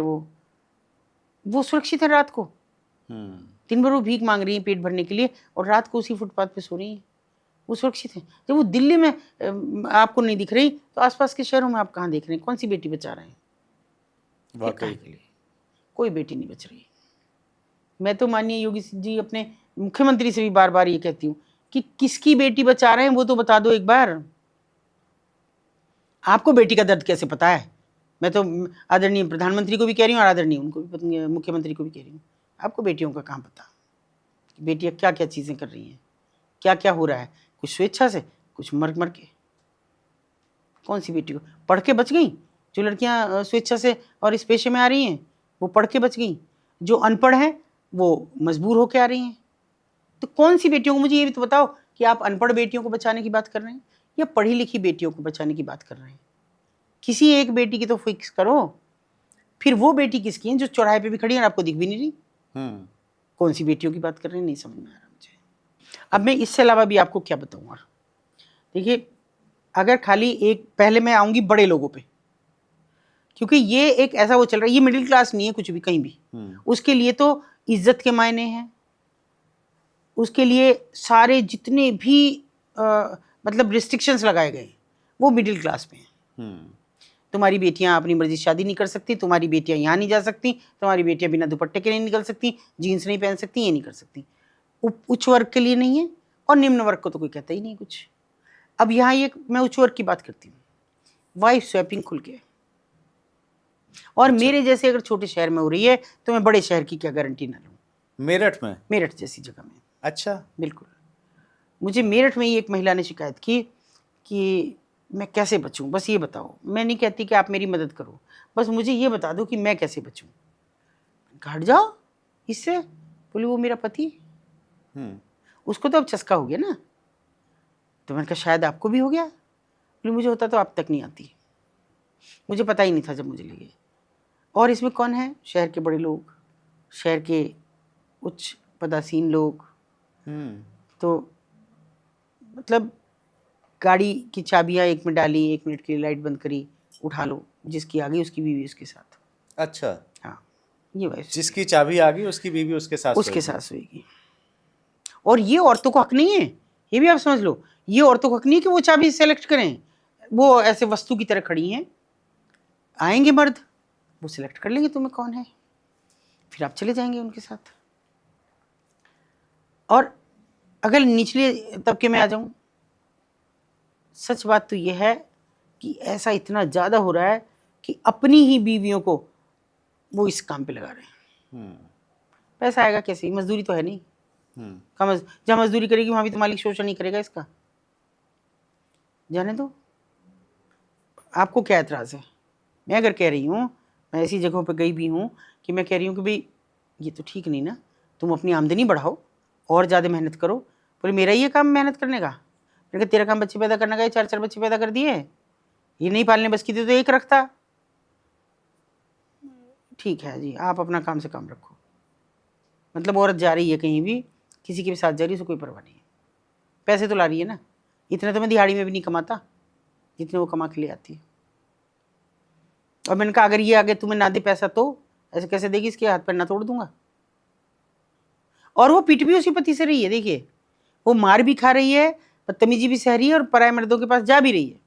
वो सुरक्षित है रात को? दिन भर वो भीख मांग रही है पेट भरने के लिए, और रात को उसी फुटपाथ पे सो रही है, वो सुरक्षित है? जब वो दिल्ली में आपको नहीं दिख रही, तो आसपास के शहरों में आप कहाँ देख रहे हैं? कौन सी बेटी बचा रहे हैं? वाकई के लिए कोई बेटी नहीं बच रही। मैं तो माननीय योगी जी अपने मुख्यमंत्री से भी बार बार ये कहती हूँ कि किसकी बेटी बचा रहे हैं वो तो बता दो एक बार। आपको बेटी का दर्द कैसे पता है? मैं तो आदरणीय प्रधानमंत्री को भी कह रही हूँ और आदरणीय उनको भी, मुख्यमंत्री को भी कह रही हूँ, आपको बेटियों का कहाँ पता? बेटियाँ क्या क्या चीज़ें कर रही हैं, क्या क्या हो रहा है? कुछ स्वेच्छा से, कुछ मर मर के। कौन सी बेटी को पढ़ के बच गई? जो लड़कियां स्वेच्छा से और इस पेशे में आ रही हैं वो पढ़ के बच गई, जो अनपढ़ हैं वो मजबूर होकर आ रही हैं। तो कौन सी बेटियों को, मुझे ये भी तो बताओ कि आप अनपढ़ बेटियों को बचाने की बात कर रहे हैं या पढ़ी लिखी बेटियों को बचाने की बात कर रहे हैं? किसी एक बेटी की तो फिक्स करो। फिर वो बेटी किसकी है जो चौराहे पे भी खड़ी है और आपको दिख भी नहीं रही? कौन सी बेटियों की बात कर रहे हैं, नहीं समझ में आ रहा मुझे। अब मैं इससे अलावा भी आपको क्या बताऊँ? देखिए, अगर खाली एक, पहले मैं आऊँगी बड़े लोगों पे, क्योंकि ये एक ऐसा वो चल रहा है, ये मिडिल क्लास नहीं है कुछ भी कहीं भी। उसके लिए तो इज्जत के मायने हैं, उसके लिए सारे जितने भी मतलब रिस्ट्रिक्शंस लगाए गए वो मिडिल क्लास पे हैं। तुम्हारी बेटियां अपनी मर्जी से शादी नहीं कर सकती, तुम्हारी बेटियां यहाँ नहीं जा सकती, तुम्हारी बेटियां बिना दुपट्टे के नहीं निकल सकती, जीन्स नहीं पहन सकती, ये नहीं कर सकती। उच्च वर्ग के लिए नहीं है और निम्न वर्ग को तो कोई कहता ही नहीं कुछ। अब यहाँ ये मैं उच्च वर्ग की बात करती हूँ, वाइफ स्वैपिंग खुल के, और मेरे जैसे अगर छोटे शहर में हो रही है तो मैं बड़े शहर की क्या गारंटी ना लूँ। मेरठ में? मेरठ जैसी जगह में। अच्छा। बिल्कुल। मुझे मेरठ में ही एक महिला ने शिकायत की कि मैं कैसे बचूं, बस ये बताओ। मैं नहीं कहती कि आप मेरी मदद करो, बस मुझे ये बता दो कि मैं कैसे बचूं। हट जाओ इससे। बोली वो मेरा पति, उसको तो अब चस्का हो गया ना। तो मैंने कहा शायद आपको भी हो गया। बोली मुझे होता तो आप तक नहीं आती, मुझे पता ही नहीं था जब मुझे लगे। और इसमें कौन है? शहर के बड़े लोग, शहर के उच्च पदासीन लोग। तो मतलब गाड़ी की चाबियां एक में डाली, 1 मिनट के लिए लाइट बंद करी, उठा लो, जिसकी आ गई उसकी बीवी उसके साथ। अच्छा। हाँ, ये वैसे जिसकी चाबी आ गई उसकी बीवी उसके साथ सोएगी। और ये औरतों को हक नहीं है, ये भी आप समझ लो। ये औरतों को हक नहीं है कि वो चाबी सेलेक्ट करें। वो ऐसे वस्तु की तरह खड़ी हैं, आएंगे मर्द, वो सिलेक्ट कर लेंगे तुम्हें कौन है, फिर आप चले जाएंगे उनके साथ। और अगर निचले तबके में आ जाऊं, सच बात तो यह है कि ऐसा इतना ज़्यादा हो रहा है कि अपनी ही बीवियों को वो इस काम पे लगा रहे हैं। पैसा आएगा कैसे? मजदूरी तो है नहीं। जहाँ मजदूरी करेगी वहाँ भी तो मालिक शोषण नहीं करेगा इसका। जाने दो, आपको क्या एतराज़ है? मैं अगर कह रही हूँ, मैं ऐसी जगहों पे गई भी हूँ कि मैं कह रही हूँ कि भाई ये तो ठीक नहीं ना, तुम अपनी आमदनी बढ़ाओ और ज़्यादा मेहनत करो। बोले मेरा ये काम मेहनत करने का? मैंने कहा तेरा काम बच्चे पैदा करने का, 4 बच्चे पैदा कर दिए, ये नहीं पालने बस की थी तो एक रखता। ठीक है जी, आप अपना काम से काम रखो। मतलब औरत जा रही है कहीं भी, किसी के भी साथ जा रही है, उसको कोई परवाह नहीं है, पैसे तो ला रही है ना। इतना तो मैं दिहाड़ी में भी नहीं कमाता जितने वो कमा के ले आती है। और मैंने कहा अगर ये आगे तुम्हें ना दे पैसा तो ऐसे कैसे देगी, इसके हाथ पैर ना तोड़ दूंगा। और वो पिट भी उसी पति से रही है। देखिए, वो मार भी खा रही है, बदतमीजी भी सह रही है, और पराये मर्दों के पास जा भी रही है।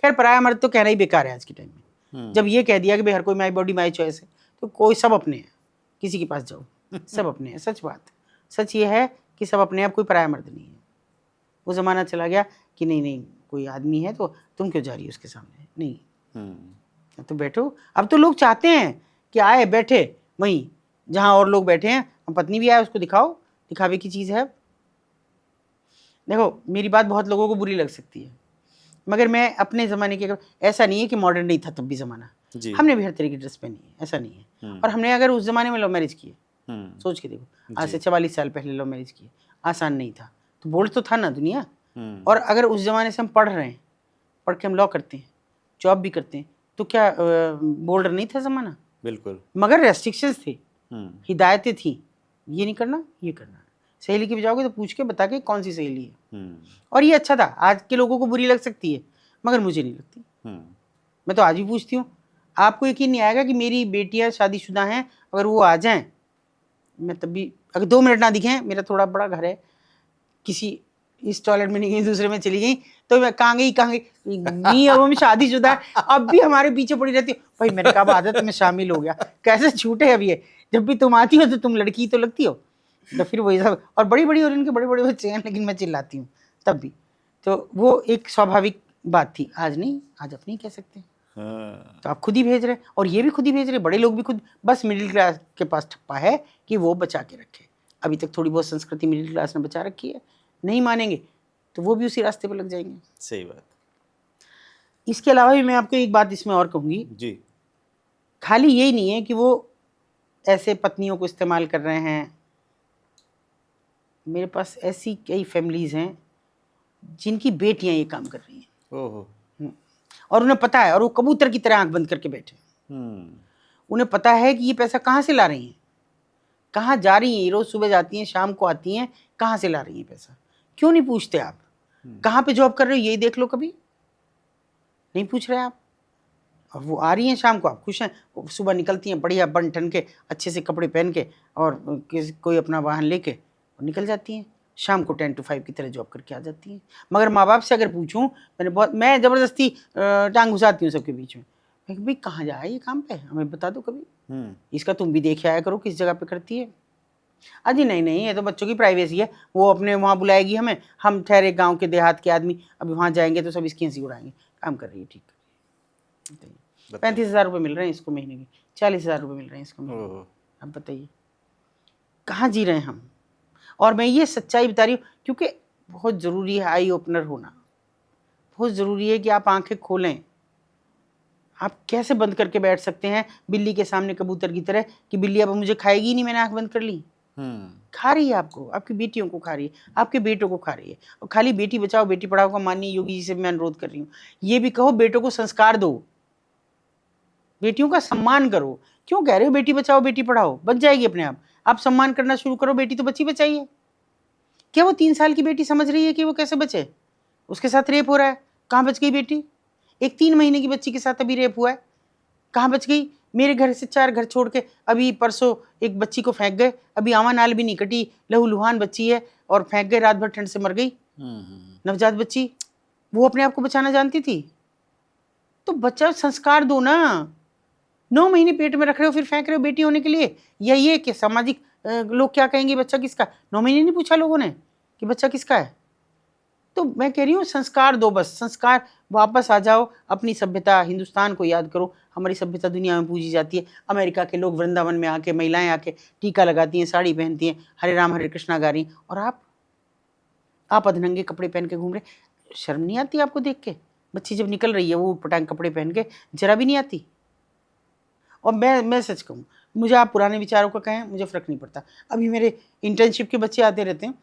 खैर पराया मर्द तो कहना ही बेकार है आज के टाइम में। जब ये कह दिया कि भाई हर कोई माई बॉडी माई चॉइस है, तो कोई सब अपने हैं, किसी के पास जाओ सब अपने हैं। सच बात, सच ये है कि सब अपने, आप कोई पराया मर्द नहीं है। वो ज़माना चला गया कि नहीं नहीं कोई आदमी है तो तुम क्यों जा रही हो उसके सामने, नहीं तो बैठो। अब तो लोग चाहते हैं कि आए बैठे वहीं जहाँ और लोग बैठे हैं, पत्नी भी आए उसको दिखाओ, दिखावे की चीज़ है। देखो मेरी बात बहुत लोगों को बुरी लग सकती है, मगर मैं अपने ज़माने के, ऐसा नहीं है कि मॉडर्न नहीं था तब भी ज़माना, हमने भी हर तरह की ड्रेस पहनी है, ऐसा नहीं है। और हमने अगर उस ज़माने में लव मैरिज की है, सोच के देखो, आज से 44 साल पहले लव मैरिज की है, आसान नहीं था, तो बोल्ड तो था ना दुनिया। और अगर उस ज़माने से हम पढ़ रहे हैं, पढ़ के हम लॉ करते हैं, जॉब भी करते हैं, तो क्या बोल्ड नहीं था ज़माना? बिल्कुल। मगर रेस्ट्रिक्शंस थे, हिदायतें थी, ये नहीं करना ये करना। सहेली के भी जाओगे तो पूछ के बता के कौन सी सहेली है। और ये अच्छा था। आज के लोगों को बुरी लग सकती है, मगर मुझे नहीं लगती। मैं तो आज भी पूछती हूँ। आपको यकीन नहीं आएगा कि मेरी बेटियां शादीशुदा हैं, अगर वो आ जाएं, मैं तब भी, अगर 2 मिनट ना दिखें, मेरा थोड़ा बड़ा घर है, किसी इस टॉयलेट में नहीं गई दूसरे में चली गई, तो मैं कहाँ गई नहीं, अब हम शादीशुदा है, अब भी हमारे पीछे पड़ी रहती है। भाई मैंने कहा आदत में शामिल हो गया, कैसे छूटे अब ये। जब भी तुम आती हो तो तुम लड़की तो लगती हो, तो फिर वही सब, और बड़ी बड़ी और इनके बड़े बड़े बच्चे हैं, लेकिन मैं चिल्लाती हूँ तब भी। तो वो एक स्वाभाविक बात थी, आज नहीं, आज अपनी कह सकते हैं। तो आप खुद ही भेज रहे, और ये भी खुद ही भेज रहे, बड़े लोग भी खुद। बस मिडिल क्लास के पास ठप्पा है कि वो बचा के रखे। अभी तक थोड़ी बहुत संस्कृति मिडिल क्लास ने बचा रखी है, नहीं मानेंगे तो वो भी उसी रास्ते पर लग जाएंगे। सही बात। इसके अलावा भी मैं आपको एक बात इसमें और कहूँगी जी, खाली यही नहीं है कि वो ऐसे पत्नियों को इस्तेमाल कर रहे हैं। मेरे पास ऐसी कई फैमिलीज हैं जिनकी बेटियां ये काम कर रही हैं। ओहो। और उन्हें पता है, और वो कबूतर की तरह आंख बंद करके बैठे। उन्हें पता है कि ये पैसा कहाँ से ला रही हैं, कहाँ जा रही हैं। रोज सुबह जाती हैं, शाम को आती हैं, कहाँ से ला रही हैं पैसा। क्यों नहीं पूछते आप? कहाँ पे जॉब कर रहे हो यही देख लो, कभी नहीं पूछ रहे आप। और वो आ रही हैं शाम को, आप खुश हैं, सुबह निकलती हैं बढ़िया बन ठन के, अच्छे से कपड़े पहन के, और कोई अपना वाहन लेके निकल जाती हैं। शाम को 10 to 5 की तरह जॉब करके आ जाती हैं। मगर माँ बाप से अगर पूछूं, मैं ज़बरदस्ती टांग घुसाती हूँ सबके बीच में। मैं भाई कहाँ जा ये काम पे, हमें बता दो कभी, इसका तुम भी देख आया करो किस जगह पे करती है। अजी नहीं, ये तो बच्चों की प्राइवेसी है, वो अपने वहाँ बुलाएगी हमें, हम ठहरे गांव के देहात के आदमी, अभी वहाँ जाएंगे तो सब इसकी हंसी उड़ाएंगे। काम कर रही है, ठीक है। 35,000 रुपये मिल रहे हैं इसको महीने के, 40,000 रुपये मिल रहे हैं इसको महीने। अब बताइए कहाँ जी रहे हैं हम। और मैं ये सच्चाई बता रही हूँ क्योंकि बहुत ज़रूरी है आई ओपनर होना, बहुत ज़रूरी है कि आप आंखें खोलें। आप कैसे बंद करके बैठ सकते हैं बिल्ली के सामने कबूतर की तरह कि बिल्ली अब मुझे खाएगी नहीं, मैंने आंख बंद कर ली। खा रही है आपको, आपकी बेटियों को खा रही है, आपके बेटों को खा रही है। और खाली बेटी बचाओ बेटी पढ़ाओ का माननीय योगी जी से मैं अनुरोध कर रही हूँ, ये भी कहो बेटों को संस्कार दो, बेटियों का सम्मान करो। क्यों कह रहे हो बेटी बचाओ बेटी पढ़ाओ, बच जाएगी अपने आप सम्मान करना शुरू करो। बेटी तो बची बचाई है। क्या वो 3 साल की बेटी समझ रही है कि वो कैसे बचे? उसके साथ रेप हो रहा है, कहाँ बच गई बेटी? एक 3 महीने की बच्ची के साथ अभी रेप हुआ है, कहाँ बच गई? मेरे घर से 4 घर छोड़ के अभी परसों एक बच्ची को फेंक गए, अभी आवा नाल भी नहीं कटी, लहूलुहान बच्ची है और फेंक गए, रात भर ठंड से मर गई। नवजात बच्ची, वो अपने आप को बचाना जानती थी? तो बच्चा संस्कार दो ना। 9 महीने पेट में रख रहे हो फिर फेंक रहे हो बेटी होने के लिए, या ये कि सामाजिक लोग क्या कहेंगे बच्चा किसका? 9 महीने नहीं पूछा लोगों ने कि बच्चा किसका है? तो मैं कह रही हूँ संस्कार दो, बस संस्कार, वापस आ जाओ, अपनी सभ्यता हिंदुस्तान को याद करो। हमारी सभ्यता दुनिया में पूजी जाती है। अमेरिका के लोग वृंदावन में आके, महिलाएं आके टीका लगाती हैं, साड़ी पहनती हैं, हरे राम हरे कृष्णा गा रही, और आप अधनंगे कपड़े पहन के घूम रहे। शर्म नहीं आती आपको देख के? बच्ची जब निकल रही है वो उटपटांग कपड़े पहन के, जरा भी नहीं आती। और मैं सच कहूँ, मुझे आप पुराने विचारों का कहें, मुझे फ़र्क नहीं पड़ता। अभी मेरे इंटर्नशिप के बच्चे आते रहते हैं,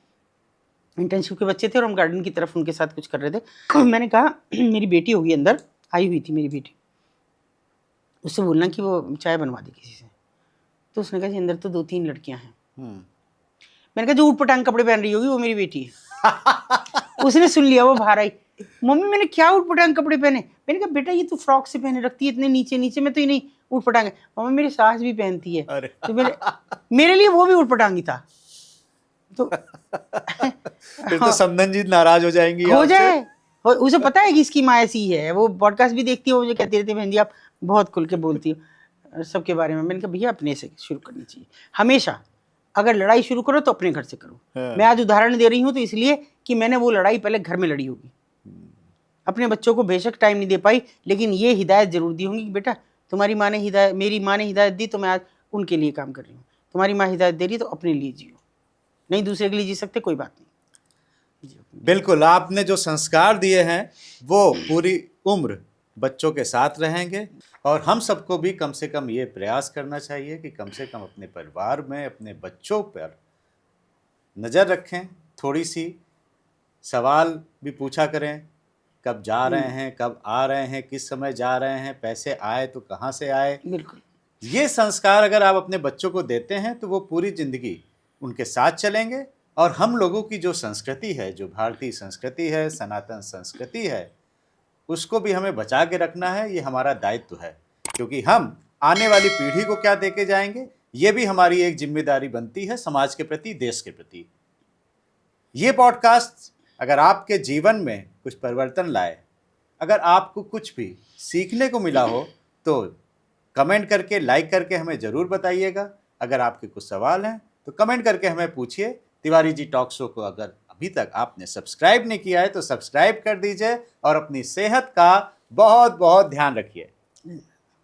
इंटर्नशिप के बच्चे थे और हम गार्डन की तरफ उनके साथ कुछ कर रहे थे। मैंने कहा मेरी बेटी होगी, अंदर आई हुई थी मेरी बेटी, उससे बोलना कि वो चाय बनवा दे किसी से। तो उसने कहा जी अंदर तो 2-3 लड़कियां हैं। मैंने कहा जो ऊटपटांग कपड़े पहन रही होगी वो मेरी बेटी है। उसने सुन लिया, वो बाहर आई, मम्मी मैंने क्या ऊटपटांग कपड़े पहने? मैंने कहा बेटा ये तू फ्रॉक से पहने रखती है इतने नीचे नीचे में, तो ये नहीं ऊटपटांग है। मम्मी मेरी सास भी पहनती है। तो मेरे लिए वो भी ऊटपटांग ही था। तो फिर तो समधन जी नाराज हो जाएंगी, हो जाए। उसे पता है कि इसकी माँ ऐसी है, वो पॉडकास्ट भी देखती है, मुझे कहती रहती है बहन जी आप बहुत खुल के बोलती हो सबके बारे में। मैंने कहा भैया अपने से शुरू करनी चाहिए। हमेशा अगर लड़ाई शुरू करो तो अपने घर से करो। मैं आज उदाहरण दे रही हूँ तो इसलिए कि मैंने वो लड़ाई पहले घर में लड़ी होगी। अपने बच्चों को बेशक टाइम नहीं दे पाई, लेकिन ये हिदायत जरूर दी होंगी कि बेटा तुम्हारी माँ ने हिदायत, मेरी माँ ने हिदायत दी तो मैं आज उनके लिए काम कर रही हूँ। तुम्हारी माँ हिदायत दे रही है तो अपने लिए जियो, नहीं दूसरे के लिए जी सकते, कोई बात नहीं। बिल्कुल, आपने जो संस्कार दिए हैं वो पूरी उम्र बच्चों के साथ रहेंगे। और हम सबको भी कम से कम ये प्रयास करना चाहिए कि कम से कम अपने परिवार में अपने बच्चों पर नज़र रखें, थोड़ी सी सवाल भी पूछा करें, कब जा रहे हैं, कब आ रहे हैं, किस समय जा रहे हैं, पैसे आए तो कहाँ से आए। बिल्कुल, ये संस्कार अगर आप अपने बच्चों को देते हैं तो वो पूरी ज़िंदगी उनके साथ चलेंगे। और हम लोगों की जो संस्कृति है, जो भारतीय संस्कृति है, सनातन संस्कृति है, उसको भी हमें बचा के रखना है। ये हमारा दायित्व है, क्योंकि हम आने वाली पीढ़ी को क्या देके जाएंगे, ये भी हमारी एक जिम्मेदारी बनती है समाज के प्रति, देश के प्रति। ये पॉडकास्ट अगर आपके जीवन में कुछ परिवर्तन लाए, अगर आपको कुछ भी सीखने को मिला हो तो कमेंट करके, लाइक करके हमें ज़रूर बताइएगा। अगर आपके कुछ सवाल हैं तो कमेंट करके हमें पूछिए। तिवारी जी टॉक शो को अगर अभी तक आपने सब्सक्राइब नहीं किया है तो सब्सक्राइब कर दीजिए और अपनी सेहत का बहुत बहुत ध्यान रखिए।